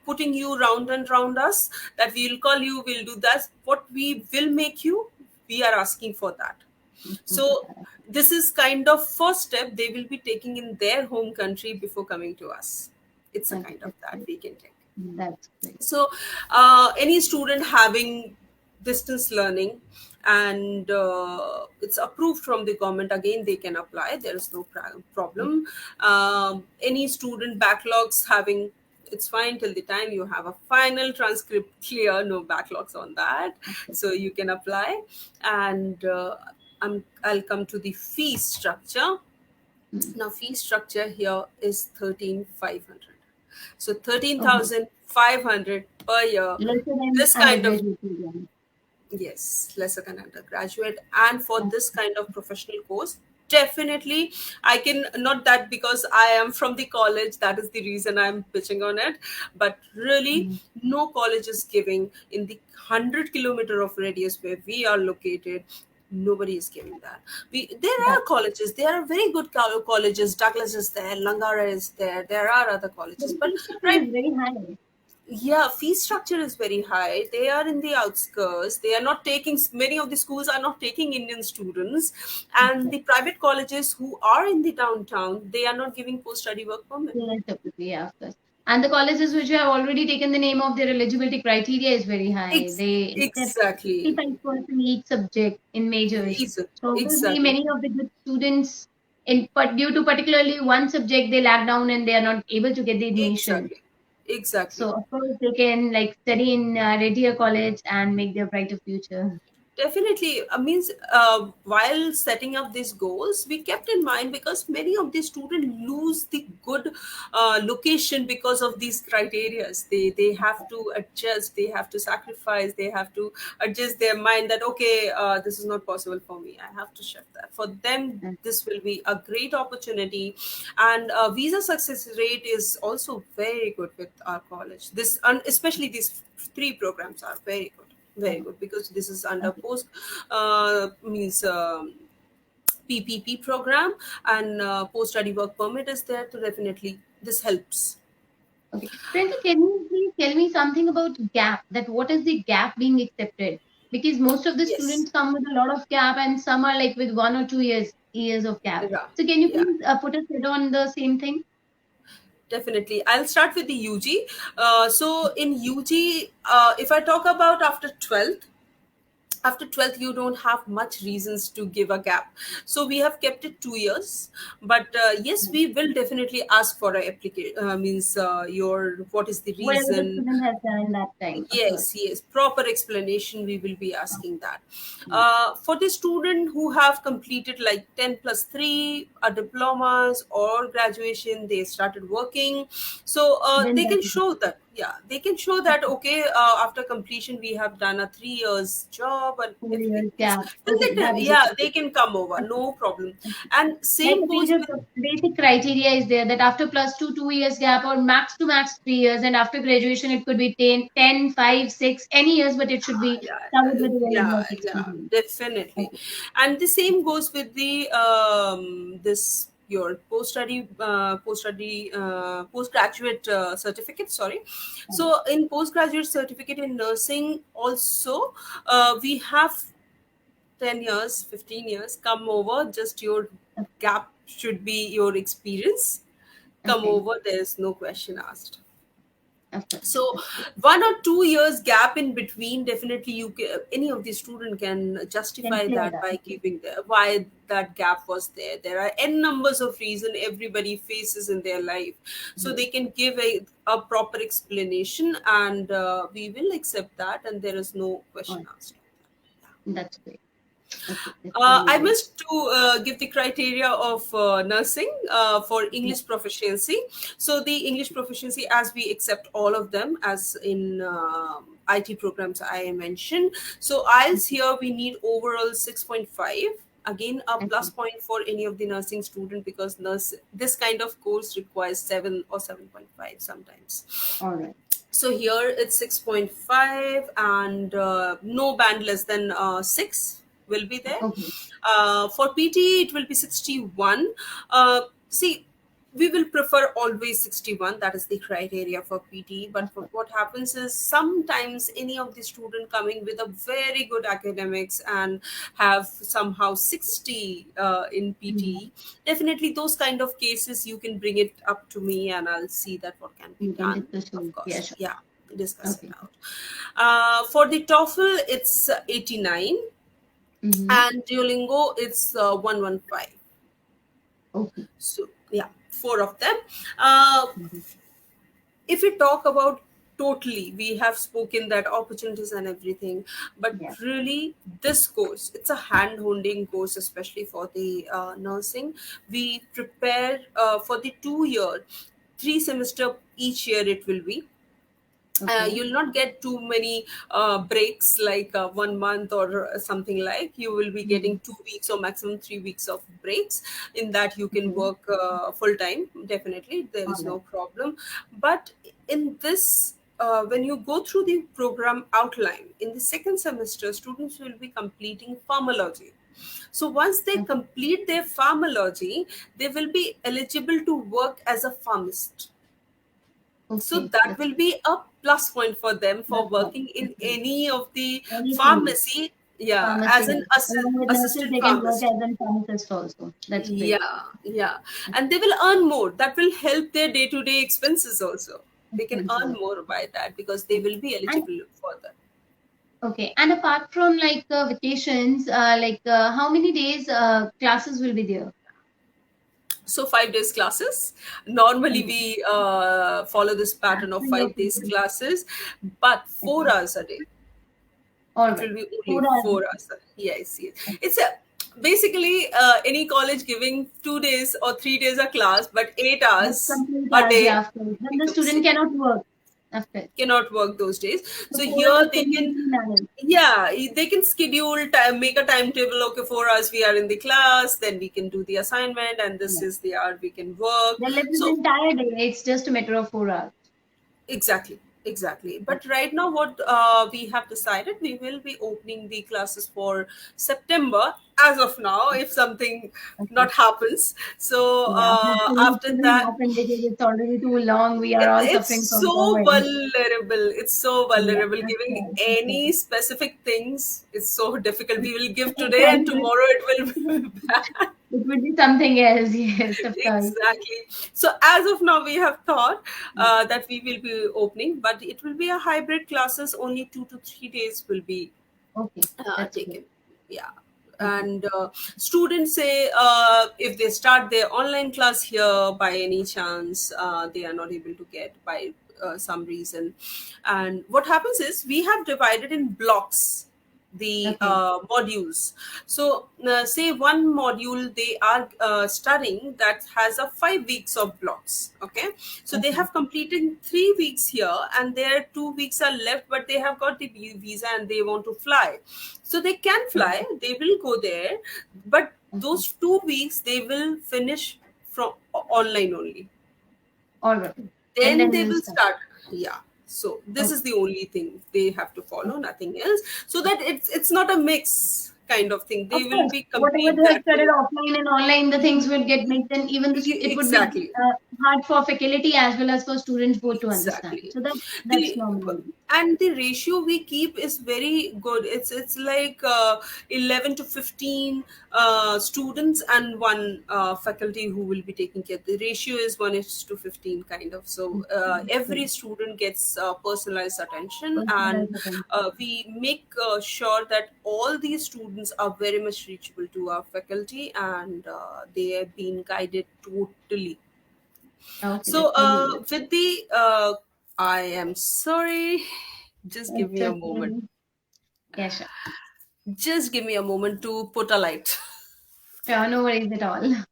[SPEAKER 2] putting you round and round us. That we'll call you, we'll do that. What we will make you, we are asking for that.
[SPEAKER 1] For
[SPEAKER 2] So
[SPEAKER 1] that.
[SPEAKER 2] this is kind of first step they will be taking in their home country before coming to us. It's a
[SPEAKER 1] Okay,
[SPEAKER 2] kind of
[SPEAKER 1] that's
[SPEAKER 2] that
[SPEAKER 1] great.
[SPEAKER 2] we can take.
[SPEAKER 1] That's great.
[SPEAKER 2] So any student having distance learning and it's approved from the government, again they can apply, there is no problem. Any student backlogs having, it's fine till the time you have a final transcript clear, no backlogs on that,
[SPEAKER 1] Okay.
[SPEAKER 2] so you can apply. And I'll come to the fee structure.
[SPEAKER 1] Mm.
[SPEAKER 2] Now fee structure here is 13,500. So
[SPEAKER 1] Okay.
[SPEAKER 2] 13,500 per year.
[SPEAKER 1] Lesser than
[SPEAKER 2] This kind of,
[SPEAKER 1] undergraduate program.
[SPEAKER 2] yes, lesser than undergraduate. And for
[SPEAKER 1] Okay.
[SPEAKER 2] this kind of professional course, definitely I can, not that because I am from the college, that is the reason I'm pitching on it, but really
[SPEAKER 1] Mm.
[SPEAKER 2] no college is giving in the 100-kilometer of radius where we are located. Nobody is giving that. There are
[SPEAKER 1] That's
[SPEAKER 2] colleges, there are very good colleges. Douglas is there, Langara is there, there are other
[SPEAKER 1] the
[SPEAKER 2] colleges, but
[SPEAKER 1] fee structure
[SPEAKER 2] right,
[SPEAKER 1] is very high.
[SPEAKER 2] yeah, fee structure is very high. They are in the outskirts. They are not taking, many of the schools are not taking Indian students. And
[SPEAKER 1] Okay.
[SPEAKER 2] the private colleges who are in the downtown, they are not giving post study work permit.
[SPEAKER 1] Yes, definitely, yeah, of course. And the colleges which have already taken the name of their eligibility criteria is very high. They accept
[SPEAKER 2] Exactly.
[SPEAKER 1] 65% each subject in majors. So obviously
[SPEAKER 2] Exactly.
[SPEAKER 1] many of the good students but due to particularly one subject they lag down and they are not able to get the admission.
[SPEAKER 2] Exactly. Exactly.
[SPEAKER 1] So of course they can like study in Red Deer College and make their brighter future.
[SPEAKER 2] Definitely. Means while setting up these goals, we kept in mind because many of the students lose the good location because of these criterias. They have to adjust, they have to sacrifice, they have to adjust their mind that okay, this is not possible for me. I have to shift that. For them,
[SPEAKER 1] Mm.
[SPEAKER 2] this will be a great opportunity, and visa success rate is also very good with our college. This, especially these three programs are very good, very
[SPEAKER 1] Okay.
[SPEAKER 2] good, because this is under
[SPEAKER 1] Okay.
[SPEAKER 2] post means PPP program, and post study work permit is there, to definitely this helps.
[SPEAKER 1] Okay. Priyanka, can you please tell me something about gap? That what is the gap being accepted? Because most of the
[SPEAKER 2] Yes,
[SPEAKER 1] students come with a lot of gap, and some are like with 1 or 2 years of gap.
[SPEAKER 2] yeah,
[SPEAKER 1] So can you
[SPEAKER 2] yeah,
[SPEAKER 1] please put a head on the same thing?
[SPEAKER 2] definitely. I'll start with the UG. So in UG, if I talk about after 12th, after 12th you don't have much reasons to give a gap, so we have kept it 2 years. But yes, we will definitely ask for a application, means your, what is the
[SPEAKER 1] Whatever the
[SPEAKER 2] reason.
[SPEAKER 1] student has done in that time, of course.
[SPEAKER 2] Yes, yes, proper explanation. We will be asking that.
[SPEAKER 1] Mm.
[SPEAKER 2] For the student who have completed like 10 plus 3 diplomas or graduation, they started working. So
[SPEAKER 1] Then
[SPEAKER 2] they
[SPEAKER 1] that
[SPEAKER 2] can
[SPEAKER 1] is
[SPEAKER 2] show that, yeah, they can show that,
[SPEAKER 1] okay.
[SPEAKER 2] okay, after completion, we have done a 3 years job and
[SPEAKER 1] Four
[SPEAKER 2] everything.
[SPEAKER 1] years
[SPEAKER 2] Yes,
[SPEAKER 1] gap.
[SPEAKER 2] then
[SPEAKER 1] Okay, that is
[SPEAKER 2] yeah,
[SPEAKER 1] okay.
[SPEAKER 2] they can come over, no problem. And
[SPEAKER 1] Like
[SPEAKER 2] same
[SPEAKER 1] the
[SPEAKER 2] goes with,
[SPEAKER 1] basic criteria is there that after plus two, 2 years gap or max to max 3 years, and after graduation it could be 10, 10, 5, 6, any years, but it should be
[SPEAKER 2] yeah,
[SPEAKER 1] covered with a well
[SPEAKER 2] yeah,
[SPEAKER 1] work
[SPEAKER 2] yeah,
[SPEAKER 1] experience.
[SPEAKER 2] definitely.
[SPEAKER 1] Okay.
[SPEAKER 2] And the same goes with the this your postgraduate certificate, sorry. So in postgraduate certificate in nursing also, we have 10 years, 15 years, come over, just your gap should be your experience, come
[SPEAKER 1] Okay.
[SPEAKER 2] over, there is no question asked.
[SPEAKER 1] Of course.
[SPEAKER 2] So
[SPEAKER 1] That's great.
[SPEAKER 2] 1 or 2 years gap in between, definitely you can, any of the student can
[SPEAKER 1] Can
[SPEAKER 2] justify
[SPEAKER 1] clear
[SPEAKER 2] that
[SPEAKER 1] that.
[SPEAKER 2] by giving the why that gap was there. There are n numbers of reason everybody faces in their life, so
[SPEAKER 1] Yes.
[SPEAKER 2] they can give a proper explanation, and we will accept that, and there is no
[SPEAKER 1] All
[SPEAKER 2] question
[SPEAKER 1] right.
[SPEAKER 2] asked.
[SPEAKER 1] That's great. Okay, that's really
[SPEAKER 2] I
[SPEAKER 1] great.
[SPEAKER 2] must to give the criteria of nursing for
[SPEAKER 1] Yeah.
[SPEAKER 2] English proficiency. So the English proficiency, as we accept all of them, as in IT programs I mentioned. So IELTS
[SPEAKER 1] Okay.
[SPEAKER 2] here we need overall 6.5. Again, a plus
[SPEAKER 1] Okay.
[SPEAKER 2] point for any of the nursing student, because this kind of course requires 7 or 7.5 sometimes.
[SPEAKER 1] All right.
[SPEAKER 2] So here it's 6.5, and no band less than 6 will be there.
[SPEAKER 1] Okay.
[SPEAKER 2] For PT, it will be 61. See, we will prefer always 61. That is the criteria for PT. But
[SPEAKER 1] Of course.
[SPEAKER 2] what happens is sometimes any of the student coming with a very good academics and have somehow 60 in
[SPEAKER 1] Mhm.
[SPEAKER 2] PT, definitely those kind of cases you can bring it up to me and I'll see that what can be
[SPEAKER 1] You can
[SPEAKER 2] done.
[SPEAKER 1] discuss
[SPEAKER 2] Of
[SPEAKER 1] with. Yeah,
[SPEAKER 2] course,
[SPEAKER 1] sure.
[SPEAKER 2] yeah, discuss it
[SPEAKER 1] Okay.
[SPEAKER 2] out. For the TOEFL, it's 89,
[SPEAKER 1] Mm-hmm.
[SPEAKER 2] and Duolingo, it's 115.
[SPEAKER 1] Okay.
[SPEAKER 2] So yeah, four of them. Uh,
[SPEAKER 1] Mhm.
[SPEAKER 2] if we talk about totally, we have spoken that opportunities and everything, but
[SPEAKER 1] Yeah.
[SPEAKER 2] really this course, it's a hand holding course, especially for the nursing. We prepare for the 2 year, 3 semester each year it will be.
[SPEAKER 1] Okay.
[SPEAKER 2] You'll not get too many breaks like 1 month or something. Like you will be
[SPEAKER 1] Mhm.
[SPEAKER 2] getting 2 weeks or maximum 3 weeks of breaks. In that you can
[SPEAKER 1] Okay.
[SPEAKER 2] work full time, definitely there
[SPEAKER 1] All
[SPEAKER 2] is no
[SPEAKER 1] right.
[SPEAKER 2] problem. But in this, when you go through the program outline in the second semester, students will be completing pharmacology. So once they
[SPEAKER 1] Okay.
[SPEAKER 2] complete their pharmacology, they will be eligible to work as a pharmacist. So
[SPEAKER 1] Okay.
[SPEAKER 2] that
[SPEAKER 1] That's
[SPEAKER 2] will be a plus point for them for
[SPEAKER 1] that's all.
[SPEAKER 2] working in
[SPEAKER 1] Okay.
[SPEAKER 2] any of the
[SPEAKER 1] Any field,
[SPEAKER 2] pharmacy. Yeah,
[SPEAKER 1] pharmacy
[SPEAKER 2] as an
[SPEAKER 1] help. Along with nurses,
[SPEAKER 2] assistant
[SPEAKER 1] they can work
[SPEAKER 2] pharmacist.
[SPEAKER 1] as a pharmacist also. That's great.
[SPEAKER 2] Yeah, yeah, and they will earn more. That will help their day-to-day expenses also. They can earn
[SPEAKER 1] Expenses.
[SPEAKER 2] more by that because they will be
[SPEAKER 1] And
[SPEAKER 2] eligible for that.
[SPEAKER 1] okay. And apart from like vacations, how many days classes will be there?
[SPEAKER 2] So 5 days classes. Normally
[SPEAKER 1] Okay.
[SPEAKER 2] we follow this pattern of
[SPEAKER 1] Actually,
[SPEAKER 2] 5 days
[SPEAKER 1] okay.
[SPEAKER 2] classes, but four
[SPEAKER 1] Okay.
[SPEAKER 2] hours a day.
[SPEAKER 1] All
[SPEAKER 2] It
[SPEAKER 1] right.
[SPEAKER 2] will be only
[SPEAKER 1] 4 hours.
[SPEAKER 2] 4 hours. Yes, yes. It's a basically any college giving 2 days or 3 days a class, but eight
[SPEAKER 1] But
[SPEAKER 2] hours
[SPEAKER 1] complete
[SPEAKER 2] a
[SPEAKER 1] hours,
[SPEAKER 2] day
[SPEAKER 1] yeah, of course. Then the
[SPEAKER 2] becomes
[SPEAKER 1] student cannot work after.
[SPEAKER 2] cannot work those days.
[SPEAKER 1] So
[SPEAKER 2] So
[SPEAKER 1] 4 hours
[SPEAKER 2] here they
[SPEAKER 1] can be
[SPEAKER 2] can,
[SPEAKER 1] easily managed.
[SPEAKER 2] yeah, they can schedule time, make a timetable. Okay, 4 hours we are in the class, then we can do the assignment, and this
[SPEAKER 1] Yeah.
[SPEAKER 2] is the hour we can work.
[SPEAKER 1] They live the
[SPEAKER 2] So
[SPEAKER 1] entire day. It's just a matter of 4 hours.
[SPEAKER 2] exactly, exactly. But
[SPEAKER 1] Okay.
[SPEAKER 2] right now, what we have decided, we will be opening the classes for September as of now, if something
[SPEAKER 1] Okay.
[SPEAKER 2] not happens. So
[SPEAKER 1] Yeah. Hopefully it
[SPEAKER 2] after
[SPEAKER 1] shouldn't
[SPEAKER 2] that,
[SPEAKER 1] happen because it's already too long. We are all
[SPEAKER 2] it's
[SPEAKER 1] suffering from
[SPEAKER 2] so
[SPEAKER 1] COVID.
[SPEAKER 2] vulnerable. It's so
[SPEAKER 1] Yeah,
[SPEAKER 2] vulnerable.
[SPEAKER 1] of
[SPEAKER 2] Giving
[SPEAKER 1] course. Of
[SPEAKER 2] any
[SPEAKER 1] course.
[SPEAKER 2] specific things is so difficult. We will give
[SPEAKER 1] I
[SPEAKER 2] today,
[SPEAKER 1] tell
[SPEAKER 2] and
[SPEAKER 1] you,
[SPEAKER 2] tomorrow it will be bad.
[SPEAKER 1] it would be something else. Yes, of course.
[SPEAKER 2] Exactly. So as of now, we have thought that we will be opening, but it will be a hybrid classes. Only 2 to 3 days will be
[SPEAKER 1] Okay. That's good.
[SPEAKER 2] taken. Yeah.
[SPEAKER 1] Okay.
[SPEAKER 2] And students say if they start their online class here by any chance, they are not able to get by some reason. And what happens is we have divided in blocks the
[SPEAKER 1] Okay.
[SPEAKER 2] modules. So say one module they are studying that has a 5 weeks of blocks. Okay, so they
[SPEAKER 1] Okay.
[SPEAKER 2] have completed 3 weeks here, and their 2 weeks are left, but they have got the visa and they want to fly. So they can fly,
[SPEAKER 1] Okay.
[SPEAKER 2] they will go there, but
[SPEAKER 1] Okay.
[SPEAKER 2] those 2 weeks they will finish from online only.
[SPEAKER 1] All right. And
[SPEAKER 2] Then
[SPEAKER 1] then
[SPEAKER 2] they
[SPEAKER 1] we'll
[SPEAKER 2] will
[SPEAKER 1] start.
[SPEAKER 2] start. Yeah, so this
[SPEAKER 1] Okay.
[SPEAKER 2] is the only thing they have to follow,
[SPEAKER 1] Okay.
[SPEAKER 2] nothing else, so that it's not a mix kind of thing. They
[SPEAKER 1] Of
[SPEAKER 2] will
[SPEAKER 1] course,
[SPEAKER 2] be
[SPEAKER 1] whatever
[SPEAKER 2] complete
[SPEAKER 1] they have
[SPEAKER 2] that
[SPEAKER 1] studied
[SPEAKER 2] way.
[SPEAKER 1] offline and online, the things will get mixed, and even this, it would be
[SPEAKER 2] Exactly.
[SPEAKER 1] hard for faculty as well as for students both to understand.
[SPEAKER 2] Exactly.
[SPEAKER 1] So that's
[SPEAKER 2] The
[SPEAKER 1] normal.
[SPEAKER 2] and the ratio we keep is very good. It's like 11 to 15 students and one faculty who will be taking care. The ratio is 1 is to 15 kind of. So
[SPEAKER 1] That's
[SPEAKER 2] every
[SPEAKER 1] good.
[SPEAKER 2] student gets personalized attention, and
[SPEAKER 1] Personalized attention.
[SPEAKER 2] we make sure that all these students are very much reachable to our faculty, and they are being guided totally.
[SPEAKER 1] Okay,
[SPEAKER 2] So,
[SPEAKER 1] that's really good.
[SPEAKER 2] with the, I am sorry, just give
[SPEAKER 1] It's
[SPEAKER 2] me a
[SPEAKER 1] okay.
[SPEAKER 2] moment.
[SPEAKER 1] Yeah, sure.
[SPEAKER 2] Just give me a moment to put a light.
[SPEAKER 1] Sure, no worries at all.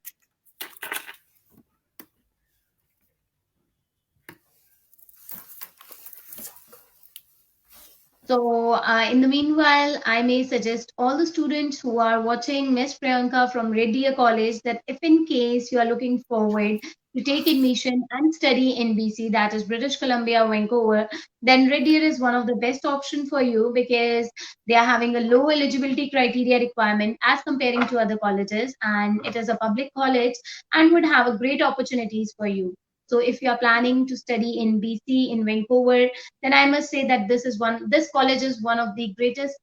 [SPEAKER 1] So, in the meanwhile, I may suggest all the students who are watching Miss Priyanka from Red Deer College that if in case you are looking forward to take admission and study in BC, that is British Columbia, Vancouver, then Red Deer is one of the best option for you because they are having a low eligibility criteria requirement as comparing to other colleges, and it is a public college and would have a great opportunities for you. So, if you are planning to study in BC in Vancouver, then I must say that this college is one of the greatest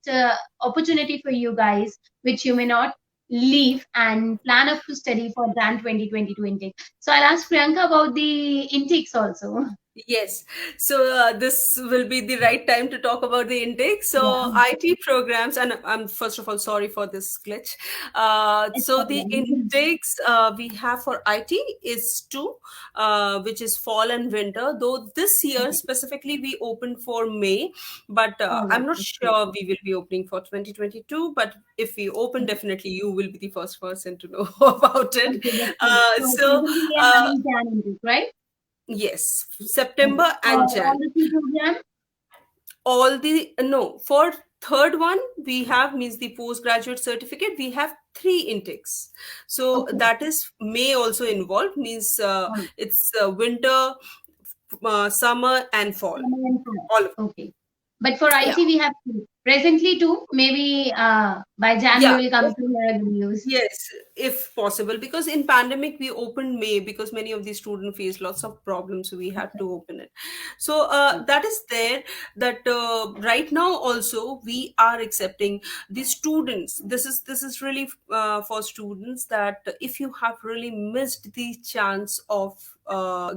[SPEAKER 1] opportunity for you guys, which you may not leave and plan up to study for Jan 2020. So I'll ask Priyanka about the intakes also.
[SPEAKER 2] Yes. So this will be the right time to talk about the intake. So
[SPEAKER 1] Yeah,
[SPEAKER 2] IT programs, and I'm first of all sorry for this glitch.
[SPEAKER 1] it's
[SPEAKER 2] So the
[SPEAKER 1] fine.
[SPEAKER 2] intakes we have for IT is two, which is fall and winter. Though this year
[SPEAKER 1] Okay,
[SPEAKER 2] specifically we opened for May, but
[SPEAKER 1] all right,
[SPEAKER 2] I'm not
[SPEAKER 1] that's great.
[SPEAKER 2] sure we will be opening for 2022. But if we open,
[SPEAKER 1] Okay,
[SPEAKER 2] definitely you will be the first person to know about it.
[SPEAKER 1] okay, that's great.
[SPEAKER 2] Uh,
[SPEAKER 1] So
[SPEAKER 2] so.
[SPEAKER 1] presently we are
[SPEAKER 2] Uh,
[SPEAKER 1] having Jan intake, right?
[SPEAKER 2] Yes,
[SPEAKER 1] Okay,
[SPEAKER 2] September
[SPEAKER 1] for
[SPEAKER 2] and
[SPEAKER 1] all
[SPEAKER 2] Jan.
[SPEAKER 1] the three programs.
[SPEAKER 2] All the no, for third one we have means the postgraduate certificate. We have three intakes, so
[SPEAKER 1] Okay,
[SPEAKER 2] that is may also involved means
[SPEAKER 1] all right.
[SPEAKER 2] it's winter, summer, and fall.
[SPEAKER 1] Summer and fall.
[SPEAKER 2] All of
[SPEAKER 1] Okay. But for
[SPEAKER 2] yeah.
[SPEAKER 1] IT, we have two. Presently two. Maybe by Jan we
[SPEAKER 2] Yeah.
[SPEAKER 1] will come to hear the news.
[SPEAKER 2] Yes, if possible, because in pandemic we opened May because many of the students faced lots of problems, so we had
[SPEAKER 1] Okay.
[SPEAKER 2] to open it. So
[SPEAKER 1] Okay.
[SPEAKER 2] that is there. That right now also we are accepting the students. This is really for students that if you have really missed the chance of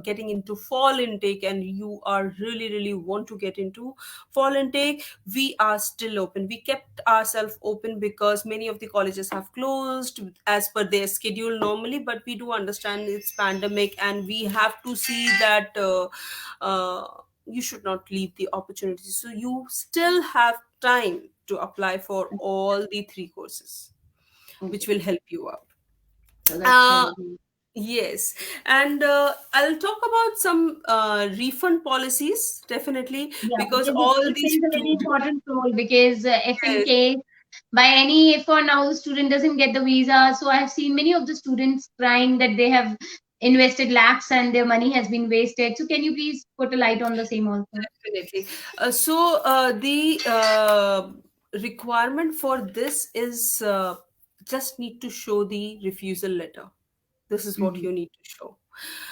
[SPEAKER 2] getting into fall intake and you are really want to get into fall intake, we are still open. We kept ourselves open because many of the colleges have closed as per their schedule normally, but we do understand it's pandemic and we have to see that uh, you should not leave the opportunity, so you still have time to apply for all the three courses which
[SPEAKER 1] Okay.
[SPEAKER 2] will help you out.
[SPEAKER 1] So that's
[SPEAKER 2] uh,
[SPEAKER 1] really great.
[SPEAKER 2] Yes, and I'll talk about some refund policies definitely
[SPEAKER 1] Yeah,
[SPEAKER 2] because
[SPEAKER 1] because
[SPEAKER 2] all
[SPEAKER 1] it
[SPEAKER 2] these
[SPEAKER 1] plays a very
[SPEAKER 2] students.
[SPEAKER 1] important role because if in
[SPEAKER 2] Yes,
[SPEAKER 1] case by any if for now the student doesn't get the visa, so I have seen many of the students crying that they have invested lakhs and their money has been wasted. So can you please put a light on the same also?
[SPEAKER 2] definitely. So the requirement for this is just need to show the refusal letter. This is what
[SPEAKER 1] Mm-hmm.
[SPEAKER 2] you need to show.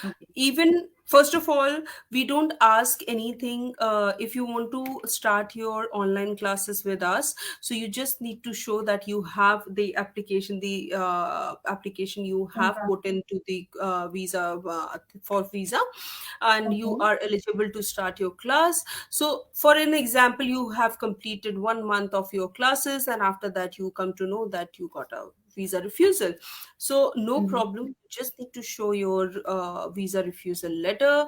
[SPEAKER 1] Okay.
[SPEAKER 2] Even first of all, we don't ask anything if you want to start your online classes with us. So you just need to show that you have the application, the application you have
[SPEAKER 1] Contract.
[SPEAKER 2] put into the visa for visa, and you
[SPEAKER 1] Okay.
[SPEAKER 2] are eligible to start your class. So for an example, you have completed 1 month of your classes and after that you come to know that you got a visa refusal. So no
[SPEAKER 1] Mm-hmm.
[SPEAKER 2] problem, you just need to show your visa refusal letter.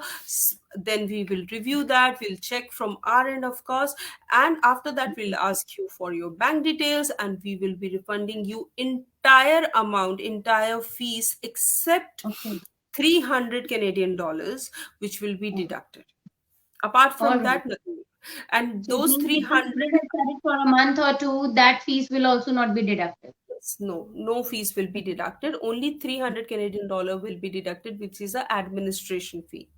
[SPEAKER 2] Then we will review that, we'll check from our end of course, and after that we'll ask you for your bank details and we will be refunding you entire amount, entire fees except
[SPEAKER 1] Okay.
[SPEAKER 2] 300 Canadian dollars, which will be
[SPEAKER 1] Okay.
[SPEAKER 2] deducted. Apart
[SPEAKER 1] All
[SPEAKER 2] from
[SPEAKER 1] right.
[SPEAKER 2] that, nothing. And
[SPEAKER 1] So it
[SPEAKER 2] those
[SPEAKER 1] means if the
[SPEAKER 2] 300,
[SPEAKER 1] student has studied for a month or two, that fees will also not be deducted.
[SPEAKER 2] yes, no fees will be
[SPEAKER 1] Okay.
[SPEAKER 2] deducted. Only 300 Canadian dollar will be deducted, which is a administration fee.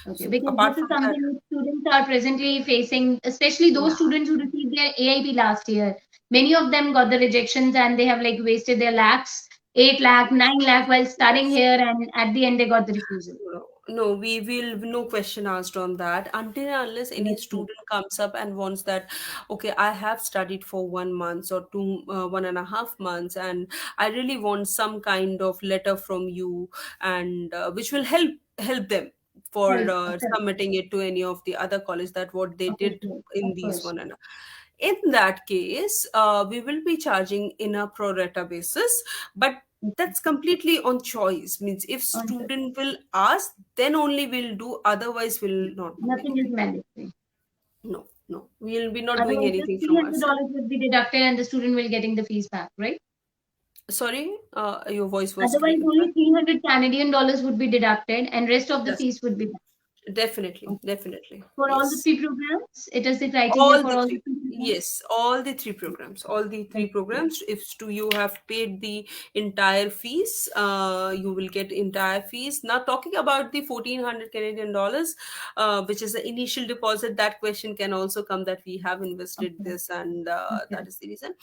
[SPEAKER 1] Okay,
[SPEAKER 2] So
[SPEAKER 1] because
[SPEAKER 2] apart
[SPEAKER 1] this is
[SPEAKER 2] from that,
[SPEAKER 1] something which students are presently facing, especially those
[SPEAKER 2] yeah,
[SPEAKER 1] students who received their AIP last year. Many of them got the rejections and they have like wasted their lakhs, 8 lakh, 9 lakh while studying
[SPEAKER 2] yes.
[SPEAKER 1] here, and at the end they got the refusal.
[SPEAKER 2] No, we will no question asked on that until and unless any
[SPEAKER 1] That's good.
[SPEAKER 2] student comes up and wants that, okay, I have studied for 1 month or two, 1.5 months, and I really want some kind of letter from you, and which will help them for
[SPEAKER 1] Help, correct.
[SPEAKER 2] submitting it to any of the other college that what they did
[SPEAKER 1] Of
[SPEAKER 2] in these
[SPEAKER 1] course.
[SPEAKER 2] one and in that case, we will be charging in a pro rata basis, but
[SPEAKER 1] Okay.
[SPEAKER 2] that's completely on choice. Means if
[SPEAKER 1] On choice.
[SPEAKER 2] student will ask, then only we'll do. Otherwise, will not do
[SPEAKER 1] Nothing is
[SPEAKER 2] anything.
[SPEAKER 1] mandatory.
[SPEAKER 2] No. No, we'll be not doing
[SPEAKER 1] Otherwise, just
[SPEAKER 2] anything
[SPEAKER 1] three
[SPEAKER 2] from our
[SPEAKER 1] hundred
[SPEAKER 2] side.
[SPEAKER 1] dollars would be deducted, and the student will getting the fees back, right?
[SPEAKER 2] Sorry, your voice was
[SPEAKER 1] Otherwise,
[SPEAKER 2] breaking.
[SPEAKER 1] only 300 Canadian dollars would be deducted, and rest of the
[SPEAKER 2] That's
[SPEAKER 1] fees would be back.
[SPEAKER 2] definitely,
[SPEAKER 1] Okay.
[SPEAKER 2] definitely,
[SPEAKER 1] For all the
[SPEAKER 2] yes.
[SPEAKER 1] three programs, it is the criteria
[SPEAKER 2] All
[SPEAKER 1] for
[SPEAKER 2] the
[SPEAKER 1] all the
[SPEAKER 2] three,
[SPEAKER 1] three programs.
[SPEAKER 2] yes, all the three programs, all the three
[SPEAKER 1] Okay.
[SPEAKER 2] programs. If to you have paid the entire fees, you will get entire fees. Now talking about the 1,400 Canadian dollars, which is the initial deposit, that question can also come, that we have invested
[SPEAKER 1] Okay.
[SPEAKER 2] this, and
[SPEAKER 1] Okay.
[SPEAKER 2] that is the reason.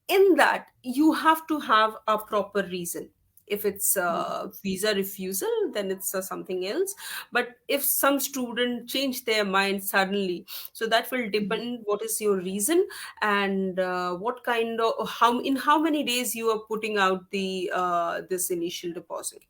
[SPEAKER 2] In that, you have to have a proper reason. If it's a visa refusal, then it's something else. But if some student change their mind suddenly, so that will
[SPEAKER 1] Mhm.
[SPEAKER 2] depend what is your reason, and what kind of, how, in how many days you are putting out the this initial deposit.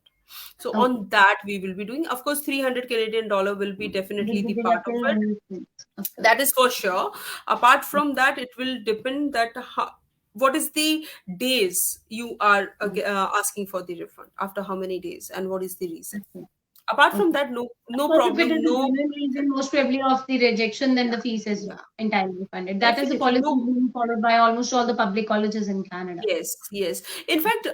[SPEAKER 2] So
[SPEAKER 1] Okay.
[SPEAKER 2] on that we will be doing, of course, 300 Canadian dollar will be
[SPEAKER 1] Will
[SPEAKER 2] definitely
[SPEAKER 1] be
[SPEAKER 2] the part
[SPEAKER 1] deducted
[SPEAKER 2] of it.
[SPEAKER 1] on the fees. Okay.
[SPEAKER 2] That is for sure. Apart from that, it will depend that how, what is the days you are asking for the refund, after how many days, and what is the reason.
[SPEAKER 1] Okay.
[SPEAKER 2] Apart from
[SPEAKER 1] Okay.
[SPEAKER 2] that, no,
[SPEAKER 1] Of
[SPEAKER 2] no
[SPEAKER 1] course, if it
[SPEAKER 2] problem,
[SPEAKER 1] is a
[SPEAKER 2] no.
[SPEAKER 1] genuine reason, most probably of the rejection, then
[SPEAKER 2] Yeah,
[SPEAKER 1] the fees is
[SPEAKER 2] yeah,
[SPEAKER 1] entirely refunded. That is the
[SPEAKER 2] definitely
[SPEAKER 1] policy
[SPEAKER 2] no.
[SPEAKER 1] being followed by almost all the public colleges in Canada.
[SPEAKER 2] Yes, yes. In fact,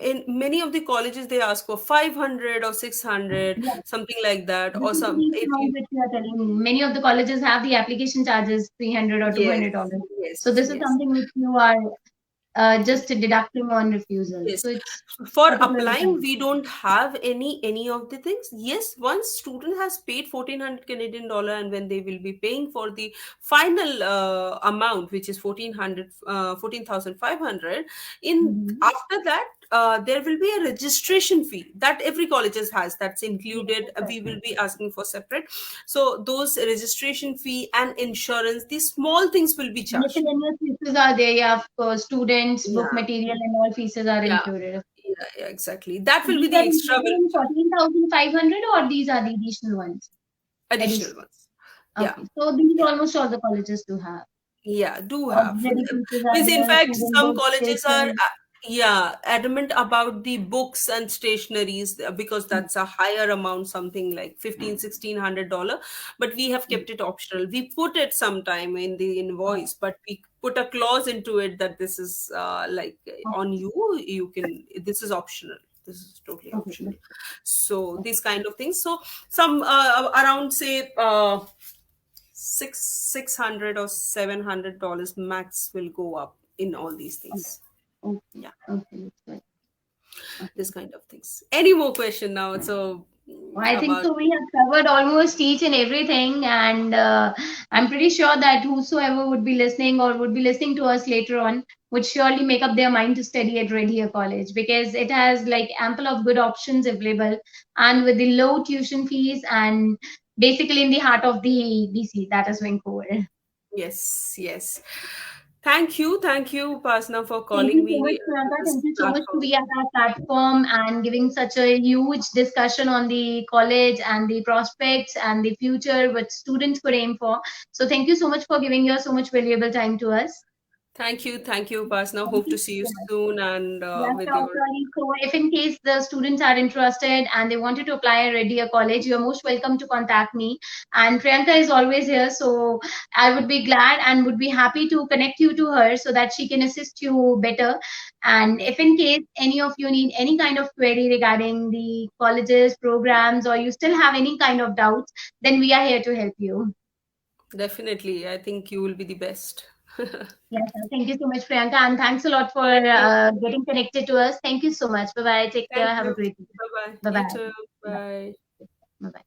[SPEAKER 2] in many of the colleges, they ask for 500 or 600,
[SPEAKER 1] Yeah.
[SPEAKER 2] something like that,
[SPEAKER 1] This
[SPEAKER 2] or
[SPEAKER 1] is the
[SPEAKER 2] some.
[SPEAKER 1] least
[SPEAKER 2] If
[SPEAKER 1] amount
[SPEAKER 2] you,
[SPEAKER 1] which you are telling. Many of the colleges have the application charges 300 or
[SPEAKER 2] yes,
[SPEAKER 1] $200. So
[SPEAKER 2] yes,
[SPEAKER 1] this is
[SPEAKER 2] yes.
[SPEAKER 1] something which you are just deducting on refusal.
[SPEAKER 2] Yes.
[SPEAKER 1] So it's
[SPEAKER 2] For
[SPEAKER 1] particularly
[SPEAKER 2] applying,
[SPEAKER 1] fine.
[SPEAKER 2] we don't have any of the things. Yes, once student has paid 1,400 Canadian dollar, and when they will be paying for the final amount, which is 1,400, 14,500, in
[SPEAKER 1] Mm-hmm.
[SPEAKER 2] after that, there will be a registration fee that every colleges has. That's
[SPEAKER 1] Yes,
[SPEAKER 2] included.
[SPEAKER 1] that's right.
[SPEAKER 2] We will be asking for separate. So those registration fee and insurance, these small things will be charged.
[SPEAKER 1] Miscellaneous fees are there. Yeah, for students, book
[SPEAKER 2] Yeah.
[SPEAKER 1] material, and all fees are
[SPEAKER 2] Yeah.
[SPEAKER 1] included.
[SPEAKER 2] Yeah, yeah, exactly. That will be
[SPEAKER 1] These
[SPEAKER 2] the
[SPEAKER 1] are
[SPEAKER 2] extra
[SPEAKER 1] included in 14,500, or these are the additional ones?
[SPEAKER 2] additional
[SPEAKER 1] Additional.
[SPEAKER 2] ones. Yeah,
[SPEAKER 1] Okay. So these
[SPEAKER 2] yeah,
[SPEAKER 1] almost all the colleges do have.
[SPEAKER 2] yeah, do have.
[SPEAKER 1] Auxiliary pieces are
[SPEAKER 2] Means in
[SPEAKER 1] there,
[SPEAKER 2] fact,
[SPEAKER 1] student
[SPEAKER 2] some
[SPEAKER 1] books,
[SPEAKER 2] colleges are
[SPEAKER 1] papers.
[SPEAKER 2] yeah, adamant about the books and stationaries, because that's a higher amount, something like 15, $1,600. But we have kept it optional. We put it sometime in the
[SPEAKER 1] Oh,
[SPEAKER 2] invoice, but we put a clause into it that this is like on
[SPEAKER 1] okay.
[SPEAKER 2] you. You can. This is optional. This is totally
[SPEAKER 1] Okay.
[SPEAKER 2] optional. So these kind of things. So some around, say, 600 or $700 max will go up in all these
[SPEAKER 1] Okay.
[SPEAKER 2] things.
[SPEAKER 1] Okay.
[SPEAKER 2] Yeah,
[SPEAKER 1] Okay. That's good.
[SPEAKER 2] this
[SPEAKER 1] Okay.
[SPEAKER 2] kind of things. Any more question now? So
[SPEAKER 1] Well, I think
[SPEAKER 2] about,
[SPEAKER 1] so. We have covered almost each and everything, and I'm pretty sure that whosoever would be listening or would be listening to us later on would surely make up their mind to study at Red Deer College, because it has like ample of good options available, and with the low tuition fees, and basically in the heart of the BC, that is Vancouver.
[SPEAKER 2] yes, yes. Thank you, Pasna, for
[SPEAKER 1] Thank
[SPEAKER 2] calling
[SPEAKER 1] you so much,
[SPEAKER 2] me to
[SPEAKER 1] Priyanka.
[SPEAKER 2] this
[SPEAKER 1] Thank you so much to
[SPEAKER 2] platform.
[SPEAKER 1] be at our platform and giving such a huge discussion on the college and the prospects and the future, what students could aim for. So thank you so much for giving your so much valuable time to us.
[SPEAKER 2] Thank you, Pasna.
[SPEAKER 1] Thank
[SPEAKER 2] Hope
[SPEAKER 1] you
[SPEAKER 2] to see you
[SPEAKER 1] so much.
[SPEAKER 2] soon, and
[SPEAKER 1] Yes,
[SPEAKER 2] with
[SPEAKER 1] sure,
[SPEAKER 2] your.
[SPEAKER 1] sorry. So if in case the students are interested and they wanted to apply at Red Deer College, you're most welcome to contact me. And Priyanka is always here, so I would be glad and would be happy to connect you to her so that she can assist you better. And if in case any of you need any kind of query regarding the colleges, programs, or you still have any kind of doubts, then we are here to help you.
[SPEAKER 2] Definitely, I think you will be the best.
[SPEAKER 1] Yes, sir. Thank you so much, Priyanka, and thanks a lot for
[SPEAKER 2] Thank you.
[SPEAKER 1] getting connected to us. Thank you so much. Bye bye. Take
[SPEAKER 2] Thank
[SPEAKER 1] care. Have a
[SPEAKER 2] you.
[SPEAKER 1] great day.
[SPEAKER 2] Bye bye.
[SPEAKER 1] Bye
[SPEAKER 2] You
[SPEAKER 1] bye.
[SPEAKER 2] too.
[SPEAKER 1] Bye
[SPEAKER 2] Bye.
[SPEAKER 1] bye.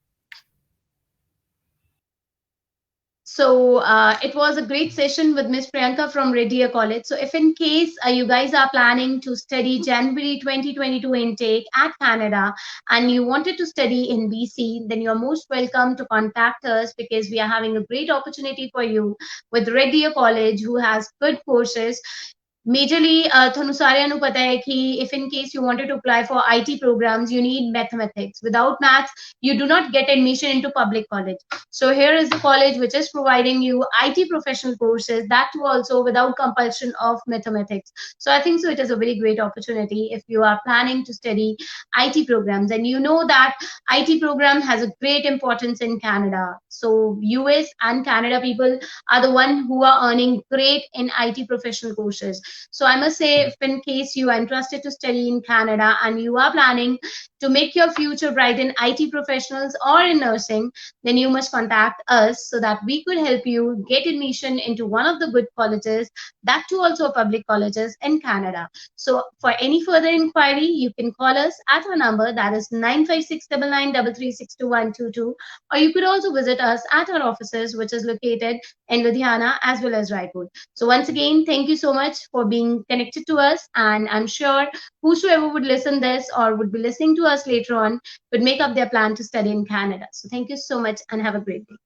[SPEAKER 1] So it was a great session with Miss Priyanka from Red Deer College. So if in case you guys are planning to study January 2022 intake at Canada and you wanted to study in BC, then you're most welcome to contact us because we are having a great opportunity for you with Red Deer College, who has good courses. Majorly ਤੁਹਾਨੂੰ ਸਾਰਿਆਂ ਨੂੰ ਪਤਾ ਹੈ ਕਿ if in case you wanted to apply for IT programs, you need mathematics. Without maths, you do not get admission into public college. So here is the college which is providing you IT professional courses, that too also without compulsion of mathematics. So I think so it is a very great opportunity if you are planning to study IT programs, and you know that IT program has a great importance in Canada. So US and Canada people are the one who are earning great in IT professional courses. So I must say, if in case you are interested to study in Canada and you are planning to make your future bright in IT professionals or in nursing, then you must contact us so that we could help you get admission into one of the good colleges, that too also public colleges in Canada. So for any further inquiry, you can call us at our number, that is 956993362122, or you could also visit us at our offices, which is located in Ludhiana as well as Raipur. So once again, thank you so much for being connected to us, and I'm sure whosoever would listen this or would be listening to us later on would make up their plan to study in Canada. So thank you so much and have a great day.